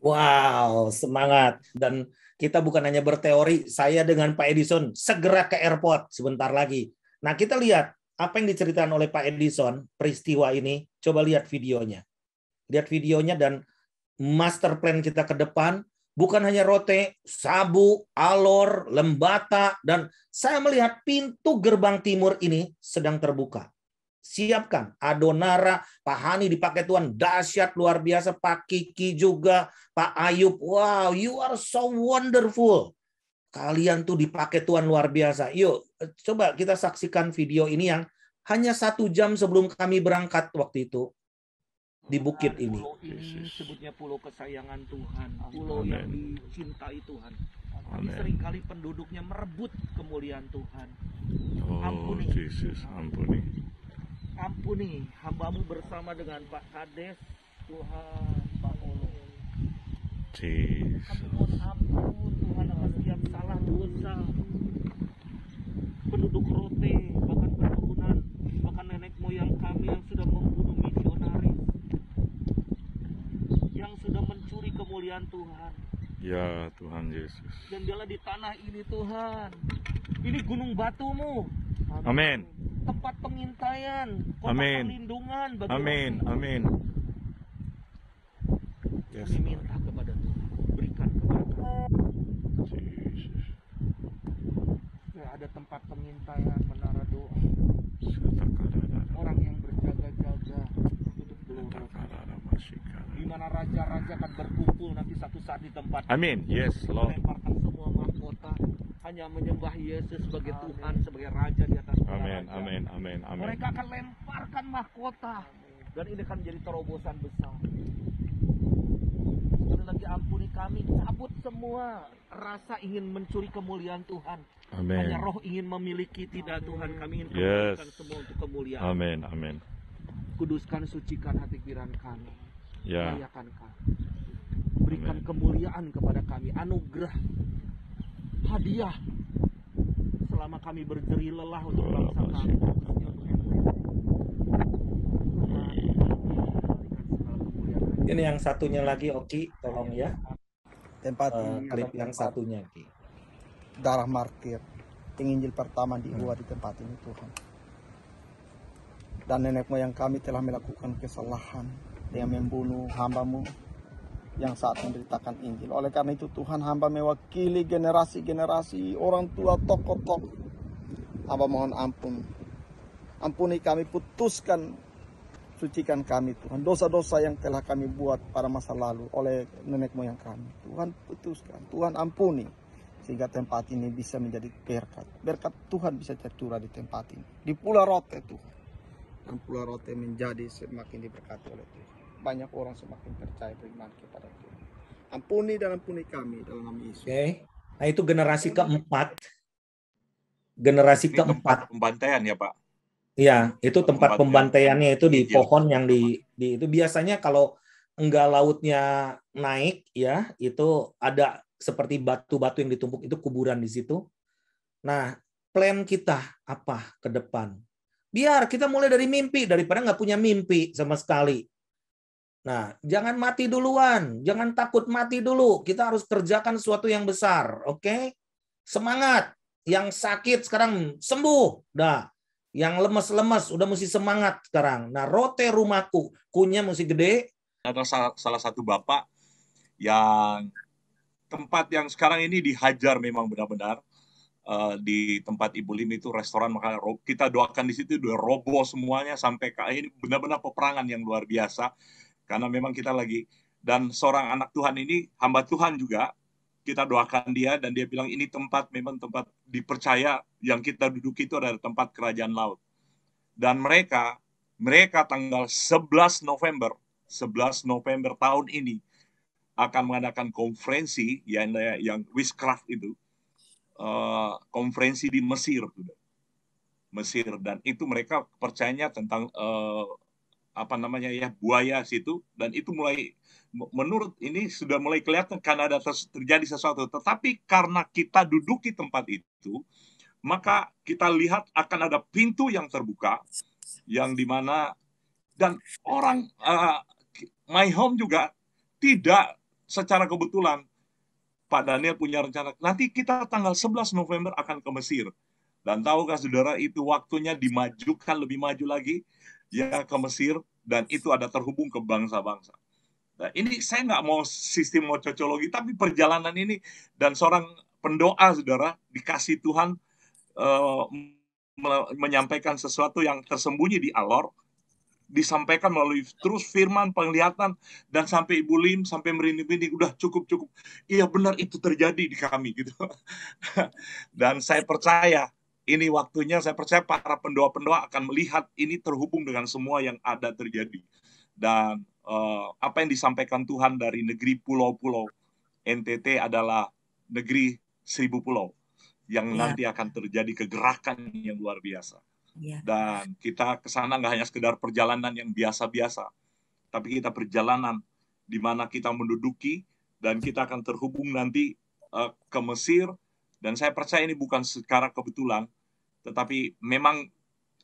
Wow, semangat. Dan kita bukan hanya berteori, saya dengan Pak Edison segera ke airport sebentar lagi. Nah, kita lihat apa yang diceritakan oleh Pak Edison, peristiwa ini. Coba lihat videonya. Lihat videonya, dan master plan kita ke depan, bukan hanya Rote, Sabu, Alor, Lembata, dan saya melihat pintu gerbang timur ini sedang terbuka. Siapkan, Adonara, Pak Hani dipakai Tuhan, dahsyat luar biasa, Pak Kiki juga, Pak Ayub, wow, you are so wonderful. Kalian tuh dipakai Tuhan luar biasa. Yuk, coba kita saksikan video ini yang hanya 1 jam sebelum kami berangkat waktu itu di bukit ini. Pulau ini sebutnya pulau kesayangan Tuhan, pulau yang dicintai Tuhan. Tapi seringkali penduduknya merebut kemuliaan Tuhan. Ampuni, Yesus, ampuni. Ampuni hamba-Mu bersama dengan Pak Kades, Tuhan, Pak Olo. Kami mohon ampun Tuhan atas setiap salah dosa. Penduduk Rote, bahkan perkebunan, bahkan nenek moyang kami yang sudah membunuh misionaris, yang sudah mencuri kemuliaan Tuhan. Ya Tuhan Yesus. Dan dialah di tanah ini Tuhan. Ini gunung batu-Mu. Amin. Tempat pengintaian, kota Amin. perlindungan bagi Amin. roh. Amin. Yes. Kami minta kepada Tuhan, berikan kepada kami. Jesus. Ya, ada tempat pengintaian, menara doa. Orang yang berjaga-jaga untuk gelora. Di mana raja-raja akan berkumpul nanti satu saat di tempat. Amin. Yes, Lord. Melemparkan semua mahkota, hanya menyembah Yesus sebagai Tuhan, sebagai Raja di atas segala Amin. raja. Amin. Amin. Amin. Mereka akan lemparkan mahkota, dan ini akan menjadi terobosan besar. Sekali lagi ampuni kami, cabut semua rasa ingin mencuri kemuliaan Tuhan. Amin. Hanya roh ingin memiliki, tidak Tuhan. Kami ingin Yes. kembalikan semua untuk kemuliaan. Amin. Amin. Kuduskan, sucikan hati pikiran kami. Ya. Layakan kami. Berikan kemuliaan kepada kami, anugerah, hadiah selama kami berjerih lelah untuk bangsa kami. Ini yang satunya lagi, Oki, tolong ya. Tempat ini klip adalah yang tempat satunya, Oki. darah martir. Penginjil pertama dibuat di tempat ini Tuhan. Dan nenek moyang kami telah melakukan kesalahan dengan membunuh hamba-Mu yang saat memberitakan Injil. Oleh karena itu Tuhan, hamba mewakili generasi-generasi orang tua, tokoh-tokoh. Hamba mohon ampun. Ampuni kami, putuskan, sucikan kami Tuhan. Dosa-dosa yang telah kami buat pada masa lalu oleh nenek moyang kami. Tuhan putuskan, Tuhan ampuni. Sehingga tempat ini bisa menjadi berkat. Berkat Tuhan bisa tercurah di tempat ini. Di Pulau Rote Tuhan. Dan Pulau Rote menjadi semakin diberkati oleh Tuhan. Banyak orang semakin percaya beriman kepada Tuhan. Ampuni dan ampuni kami dalam nama Yesus. Oke. Nah, itu generasi keempat. Generasi Ini keempat. tempat pembantaian ya Pak? Iya, itu tempat pembantaiannya itu di Injil. pohon yang di itu biasanya kalau enggak lautnya naik ya, itu ada seperti batu-batu yang ditumpuk, itu kuburan di situ. Nah, plan kita apa ke depan? Biar kita mulai dari mimpi daripada nggak punya mimpi sama sekali. Nah, jangan mati duluan, jangan takut mati dulu. Kita harus kerjakan sesuatu yang besar, oke? Semangat. Yang sakit sekarang sembuh, dah. Yang lemes-lemes udah mesti semangat sekarang. Nah, Rote rumahku, kunya mesti gede. Ada salah satu bapak yang tempat yang sekarang ini dihajar memang benar-benar. Di tempat Ibu Lim itu restoran, maka kita doakan di situ udah roboh semuanya sampai ini benar-benar peperangan yang luar biasa. Karena memang kita lagi, dan seorang anak Tuhan ini, hamba Tuhan juga, kita doakan dia, dan dia bilang ini tempat, memang tempat dipercaya, yang kita duduki itu adalah tempat kerajaan laut. Dan mereka tanggal 11 November tahun ini, akan mengadakan konferensi, yang witchcraft itu, konferensi di Mesir. Dan itu mereka percayanya tentang buaya situ, dan itu mulai menurut ini sudah mulai kelihatan karena ada terjadi sesuatu. Tetapi karena kita duduki tempat itu, maka kita lihat akan ada pintu yang terbuka, yang dimana dan orang My Home juga tidak secara kebetulan Pak Daniel punya rencana nanti kita tanggal 11 November akan ke Mesir. Dan tahukah saudara, itu waktunya dimajukan lebih maju lagi ya ke Mesir, dan itu ada terhubung ke bangsa-bangsa. Nah, ini saya nggak mau sistem mau cocologi, tapi perjalanan ini dan seorang pendoa saudara dikasih Tuhan menyampaikan sesuatu yang tersembunyi di alor, disampaikan melalui terus firman, penglihatan, dan sampai Ibu Lim sampai merinding-merinding, udah cukup. Iya benar itu terjadi di kami gitu. Dan saya percaya ini waktunya, saya percaya para pendoa-pendoa akan melihat ini terhubung dengan semua yang ada terjadi. Dan apa yang disampaikan Tuhan dari negeri pulau-pulau, NTT adalah negeri 1000 pulau yang nanti akan terjadi kegerakan yang luar biasa. Dan kita ke sana nggak hanya sekedar perjalanan yang biasa-biasa, tapi kita perjalanan di mana kita menduduki dan kita akan terhubung nanti ke Mesir. Dan saya percaya ini bukan secara kebetulan, tetapi memang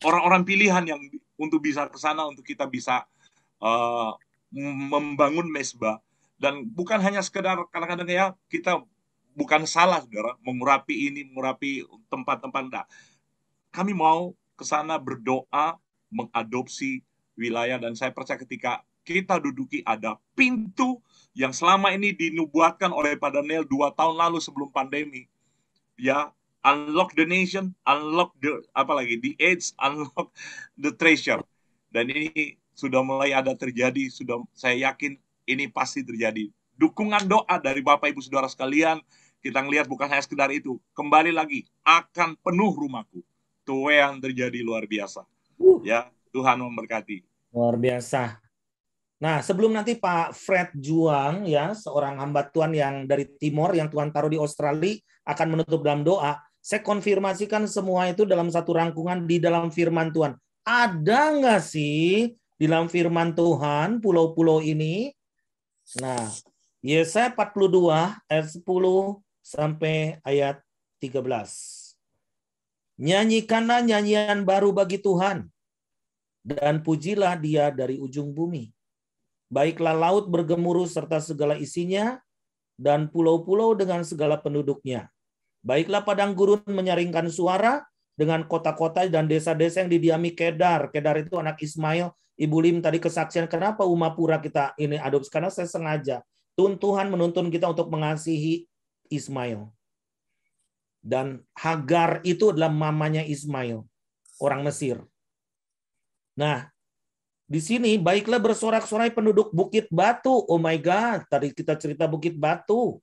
orang-orang pilihan yang untuk bisa ke sana, untuk kita bisa membangun mesbah. Dan bukan hanya sekedar kadang-kadang ya kita bukan salah saudara mengurapi ini, mengurapi tempat-tempat, enggak. Kami mau ke sana berdoa, mengadopsi wilayah, dan saya percaya ketika kita duduki ada pintu yang selama ini dinubuatkan oleh Pak Daniel 2 tahun lalu sebelum pandemi. Ya, unlock the nation, unlock the the AIDS, unlock the treasure. Dan ini sudah mulai ada terjadi, saya yakin ini pasti terjadi. Dukungan doa dari Bapak Ibu Saudara sekalian, kita ngelihat bukan hanya sekedar itu. Kembali lagi, akan penuh rumahku. Itu yang terjadi luar biasa. Ya, Tuhan memberkati. Luar biasa. Nah, sebelum nanti Pak Fred Juang, ya, seorang hamba Tuhan yang dari Timor, yang Tuhan taruh di Australia, akan menutup dalam doa, saya konfirmasikan semua itu dalam satu rangkuman di dalam firman Tuhan. Ada nggak sih di dalam firman Tuhan pulau-pulau ini? Nah, Yesaya 42 ayat 10 sampai ayat 13. Nyanyikanlah nyanyian baru bagi Tuhan, dan pujilah Dia dari ujung bumi. Baiklah laut bergemuruh serta segala isinya, dan pulau-pulau dengan segala penduduknya. Baiklah padang gurun menyaringkan suara, dengan kota-kota dan desa-desa yang didiami Kedar. Kedar itu anak Ismail. Ibu Lim tadi kesaksian, kenapa Umapura kita ini adopsi? Karena saya sengaja. Tuhan menuntun kita untuk mengasihi Ismail. Dan Hagar itu adalah mamanya Ismail, orang Mesir. Nah, di sini baiklah bersorak-sorai penduduk Bukit Batu. Oh my God, tadi kita cerita Bukit Batu.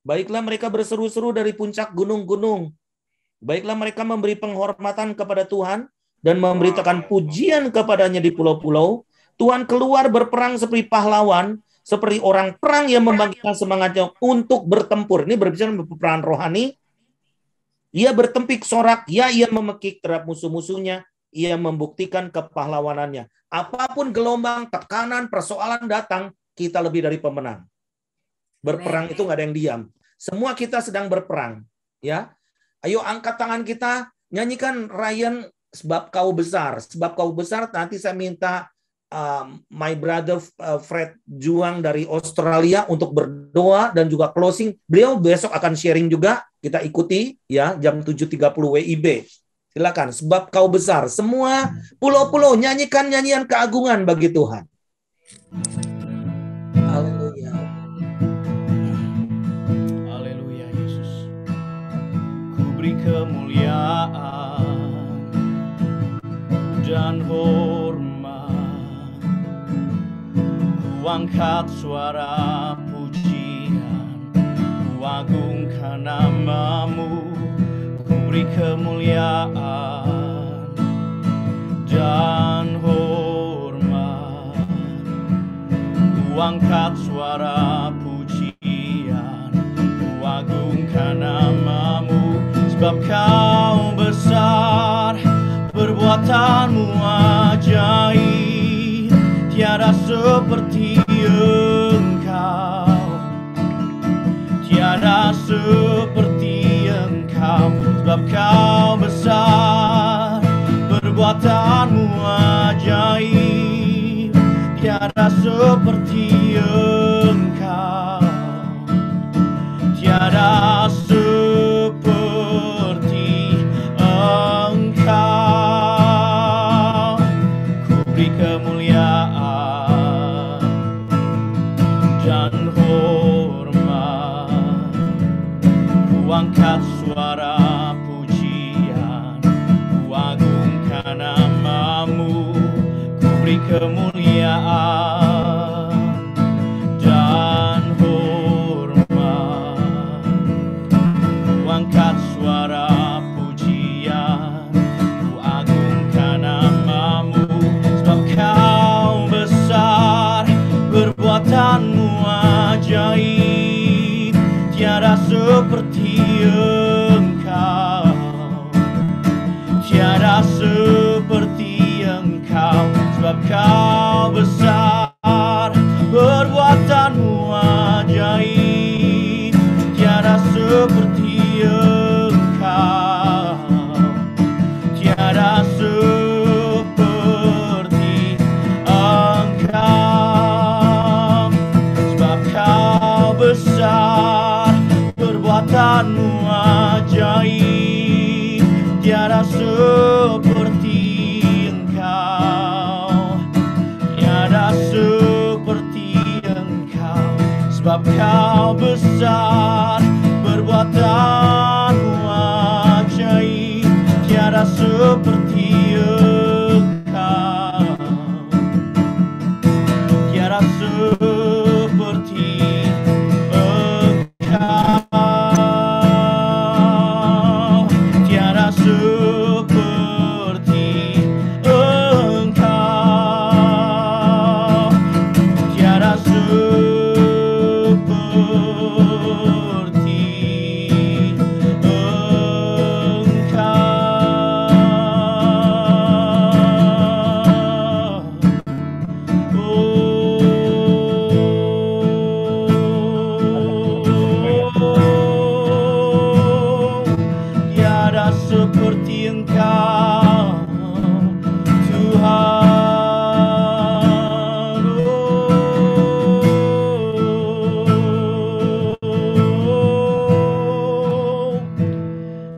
Baiklah mereka berseru-seru dari puncak gunung-gunung. Baiklah mereka memberi penghormatan kepada Tuhan dan memberitakan pujian kepadanya di pulau-pulau. Tuhan keluar berperang seperti pahlawan, seperti orang perang yang membangkitkan semangatnya untuk bertempur. Ini berbicara tentang peperangan rohani. Ia bertempik sorak, ia memekik terhadap musuh-musuhnya, ia membuktikan kepahlawanannya. Apapun gelombang, tekanan, persoalan datang, kita lebih dari pemenang. Berperang itu nggak ada yang diam. Semua kita sedang berperang. Ya, ayo angkat tangan kita, nyanyikan Ryan, sebab kau besar. Sebab kau besar, nanti saya minta my brother Fred Juang dari Australia untuk berdoa dan juga closing. Beliau besok akan sharing juga, kita ikuti ya jam 7.30 WIB. Silakan, sebab kau besar. Semua pulau-pulau nyanyikan nyanyian keagungan bagi Tuhan. Haleluya. Haleluya Yesus. Ku beri kemuliaan dan hormat. Ku angkat suara pujian, ku agungkan namamu. Ku beri kemuliaan dan hormat. Ku angkat suara pujian, ku agungkan namamu. Sebab kau besar, perbuatanmu ajaib, tiada seperti engkau, tiada seperti engkau. Sebab kau besar, perbuatanmu ajaib, tiada seperti engkau, tiada seperti engkau. Ku beri kemuliaan dan hormat, ku angkat suara namamu. Ku beri kemuliaan Perbuatanmu ajaib, tiada seperti Engkau, tiada seperti Engkau, sebab Kau besar. Perbuatanmu ajaib, tiada seperti Engkau, tiada seperti Engkau, sebab Kau besar. Perbuatanmu ajaib, tiada seperti Engkau, tiada seperti Engkau, sebab Kau besar. Perbuatanmu ajaib, tiada seperti Engkau, tiada seperti Engkau, tiada seperti Engkau, tiada seperti tiada seperti Engkau, Tuhan.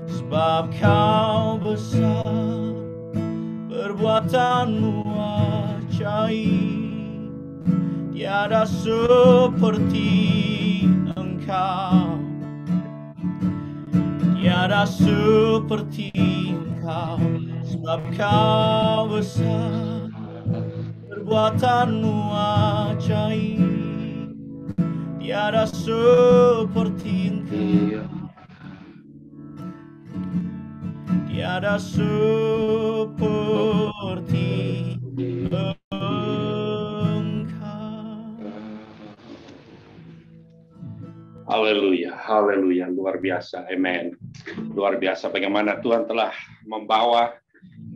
Sebab Kau besar, perbuatanmu ajaib, tiada seperti Engkau, tiada seperti Engkau, sebab Kau besar. Perbuatanmu ajaib, tiada seperti Engkau, tiada seperti Haleluya, haleluya, luar biasa, amen. Luar biasa bagaimana Tuhan telah membawa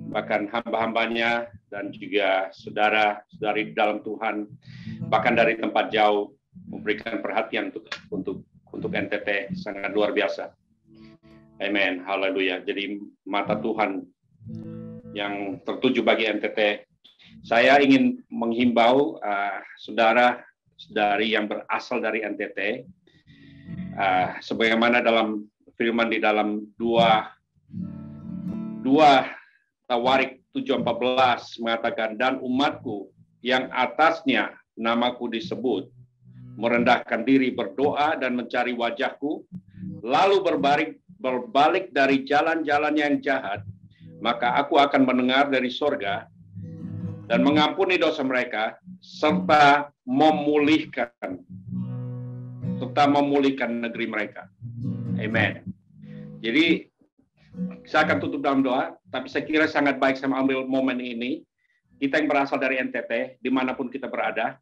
bahkan hamba-hambanya dan juga saudara-saudari dalam Tuhan, bahkan dari tempat jauh memberikan perhatian untuk NTT, sangat luar biasa. Amen, haleluya. Jadi mata Tuhan yang tertuju bagi NTT. Saya ingin menghimbau saudara-saudari yang berasal dari NTT, sebagaimana dalam firman di dalam 2 Tawarik 7:14 mengatakan, dan umatku yang atasnya namaku disebut merendahkan diri, berdoa dan mencari wajahku, lalu berbalik dari jalan-jalan yang jahat, maka aku akan mendengar dari sorga dan mengampuni dosa mereka serta memulihkan negeri mereka. Amen. Jadi saya akan tutup dalam doa, tapi saya kira sangat baik saya ambil momen ini. Kita yang berasal dari NTT, dimanapun kita berada,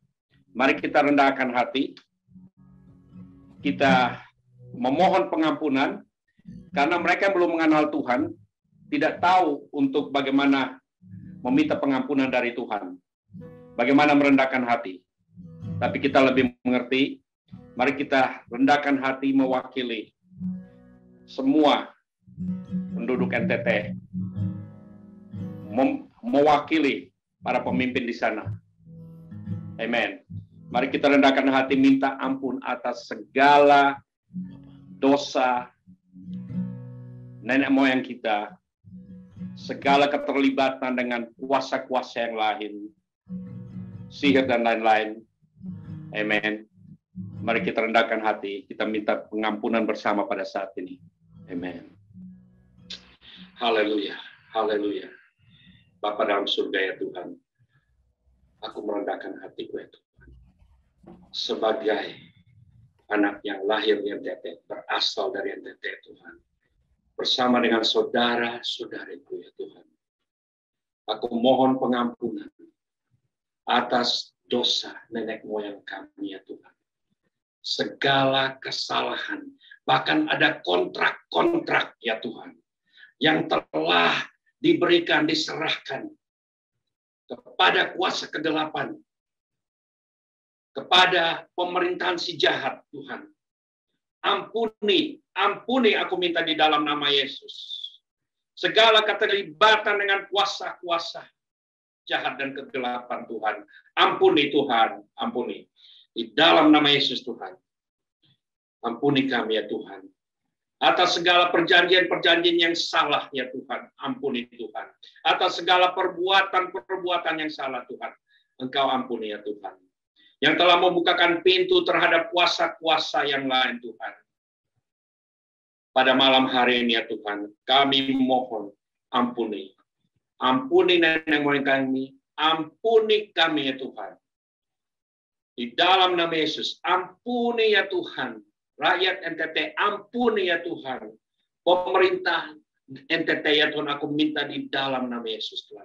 mari kita rendahkan hati, kita memohon pengampunan, karena mereka yang belum mengenal Tuhan, tidak tahu untuk bagaimana meminta pengampunan dari Tuhan, bagaimana merendahkan hati. Tapi kita lebih mengerti, mari kita rendahkan hati mewakili semua penduduk NTT, mewakili para pemimpin di sana. Amen. Mari kita rendahkan hati, minta ampun atas segala dosa nenek moyang kita, segala keterlibatan dengan kuasa-kuasa yang lain, sihir dan lain-lain. Amen. Mari kita rendahkan hati, kita minta pengampunan bersama pada saat ini. Amen. Haleluya, haleluya. Bapa dalam surga ya Tuhan, aku merendahkan hatiku ya Tuhan. Sebagai anak yang lahir di NTT, berasal dari NTT ya Tuhan. Bersama dengan saudara-saudariku ya Tuhan. Aku mohon pengampunan atas dosa nenek moyang kami ya Tuhan. Segala kesalahan, bahkan ada kontrak-kontrak ya Tuhan, yang telah diberikan, diserahkan kepada kuasa kegelapan, kepada pemerintahan si jahat Tuhan. Ampuni, ampuni aku minta di dalam nama Yesus. Segala keterlibatan dengan kuasa-kuasa jahat dan kegelapan Tuhan. Ampuni Tuhan, ampuni. Di dalam nama Yesus Tuhan. Ampuni kami ya Tuhan. Atas segala perjanjian-perjanjian yang salah ya Tuhan. Ampuni Tuhan. Atas segala perbuatan-perbuatan yang salah Tuhan. Engkau ampuni ya Tuhan. Yang telah membukakan pintu terhadap kuasa-kuasa yang lain Tuhan. Pada malam hari ini ya Tuhan, kami mohon ampuni. Ampuni nenek moyang kami, ampuni kami ya Tuhan. Di dalam nama Yesus, ampuni ya Tuhan. Rakyat NTT, ampuni ya Tuhan. Pemerintah NTT ya Tuhan, aku minta di dalam nama Yesus Tuhan.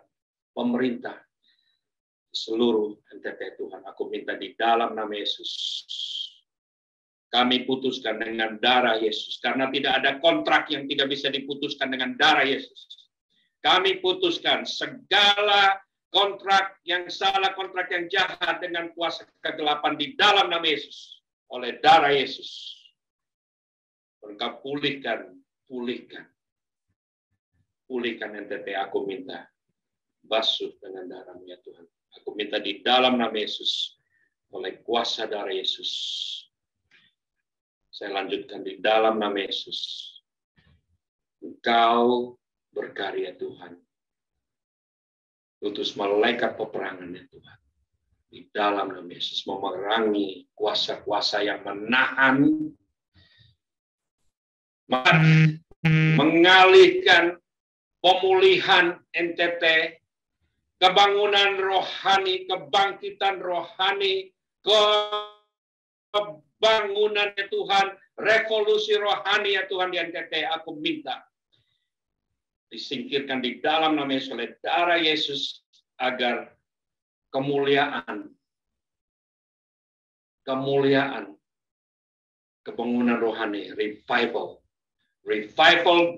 Pemerintah seluruh NTT Tuhan, aku minta di dalam nama Yesus. Kami putuskan dengan darah Yesus. Karena tidak ada kontrak yang tidak bisa diputuskan dengan darah Yesus. Kami putuskan segala kontrak yang salah, kontrak yang jahat dengan kuasa kegelapan di dalam nama Yesus. Oleh darah Yesus. Engkau pulihkan, pulihkan. Pulihkan NTT, aku minta. Basuh dengan darah-Mu ya Tuhan. Aku minta di dalam nama Yesus. Oleh kuasa darah Yesus. Saya lanjutkan di dalam nama Yesus. Engkau berkarya Tuhan. Utus malaikat peperangan ya Tuhan. Di dalam nama Yesus memerangi kuasa-kuasa yang menahan, mengalihkan pemulihan NTT, kebangunan rohani, kebangkitan rohani, kebangunan ya Tuhan, revolusi rohani ya Tuhan di NTT, aku minta disingkirkan di dalam nama Yesus oleh darah Yesus agar kemuliaan, kebangunan rohani, revival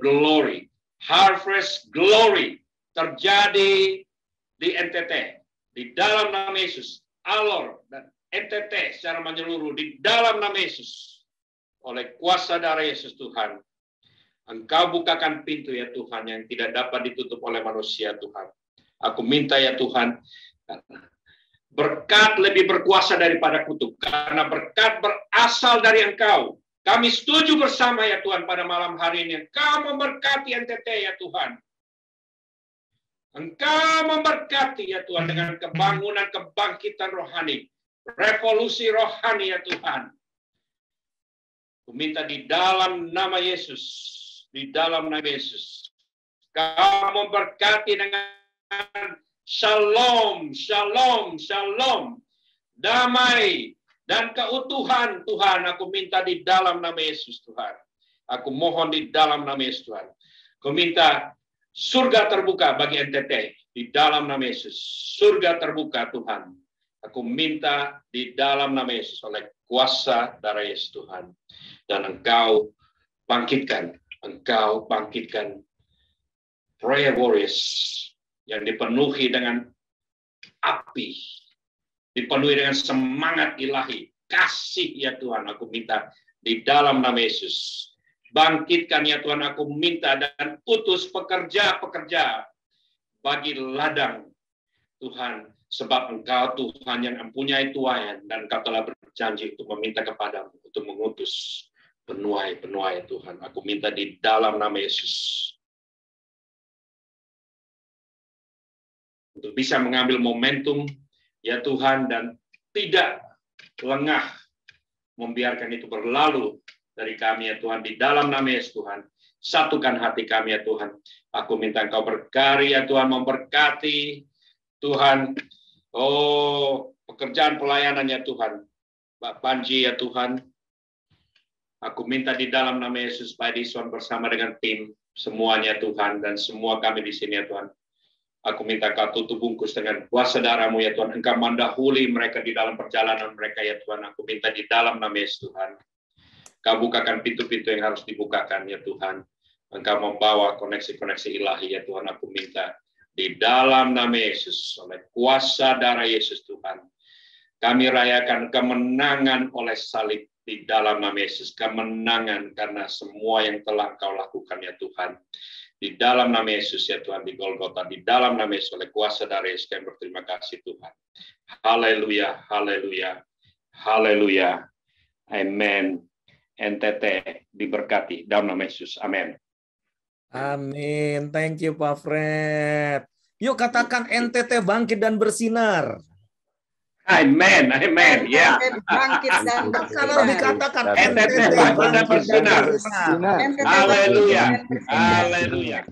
glory, harvest glory terjadi di NTT, di dalam nama Yesus, Alor dan NTT secara menyeluruh di dalam nama Yesus. Oleh kuasa darah Yesus Tuhan, Engkau bukakan pintu ya Tuhan yang tidak dapat ditutup oleh manusia Tuhan. Aku minta ya Tuhan, berkat lebih berkuasa daripada kutuk. Karena berkat berasal dari Engkau. Kami setuju bersama ya Tuhan pada malam hari ini. Engkau memberkati NTT ya Tuhan. Engkau memberkati ya Tuhan dengan kebangunan, kebangkitan rohani. Revolusi rohani ya Tuhan. Aku minta di dalam nama Yesus. Di dalam nama Yesus. Kau memberkati dengan shalom, shalom, shalom. Damai dan keutuhan Tuhan. Aku minta di dalam nama Yesus Tuhan. Aku mohon di dalam nama Yesus Tuhan. Aku minta surga terbuka bagi NTT. Di dalam nama Yesus. Surga terbuka Tuhan. Aku minta di dalam nama Yesus oleh kuasa darah Yesus Tuhan. Dan Engkau bangkitkan prayer warriors yang dipenuhi dengan api, dipenuhi dengan semangat ilahi, kasih ya Tuhan, aku minta di dalam nama Yesus. Bangkitkan ya Tuhan, aku minta dan utus pekerja-pekerja bagi ladang Tuhan, sebab Engkau Tuhan yang mempunyai tuaian dan Engkau telah berjanji untuk meminta kepadamu untuk mengutus penuai Tuhan. Aku minta di dalam nama Yesus. Untuk bisa mengambil momentum, ya Tuhan, dan tidak lengah membiarkan itu berlalu dari kami, ya Tuhan. Di dalam nama Yesus Tuhan, satukan hati kami, ya Tuhan. Aku minta Engkau berkarya, Tuhan, memberkati, Tuhan. Oh, pekerjaan pelayanan, ya Tuhan. Pak Panji, ya Tuhan. Aku minta di dalam nama Yesus, Pak Edison bersama dengan tim semuanya Tuhan dan semua kami di sini ya Tuhan. Aku minta Kau tutup bungkus dengan kuasa darah-Mu ya Tuhan. Engkau mendahului mereka di dalam perjalanan mereka ya Tuhan. Aku minta di dalam nama Yesus Tuhan. Kau bukakan pintu-pintu yang harus dibukakan ya Tuhan. Engkau membawa koneksi-koneksi ilahi ya Tuhan. Aku minta di dalam nama Yesus, oleh kuasa darah Yesus Tuhan. Kami rayakan kemenangan oleh salib di dalam nama Yesus. Kemenangan karena semua yang telah Kau lakukan ya Tuhan. Di dalam nama Yesus ya Tuhan, di Golgota, di dalam nama Yesus, oleh kuasa darah Yesus, kami berterima kasih Tuhan. Haleluya, haleluya, haleluya. Amen. NTT diberkati dalam nama Yesus. Amin. Amin. Thank you Pak Fred. Yuk katakan NTT bangkit dan bersinar. Amen, amen, ya. Bangkit dan Kalau dikatakan NTT bangkit dan bersinar. Haleluya, haleluya.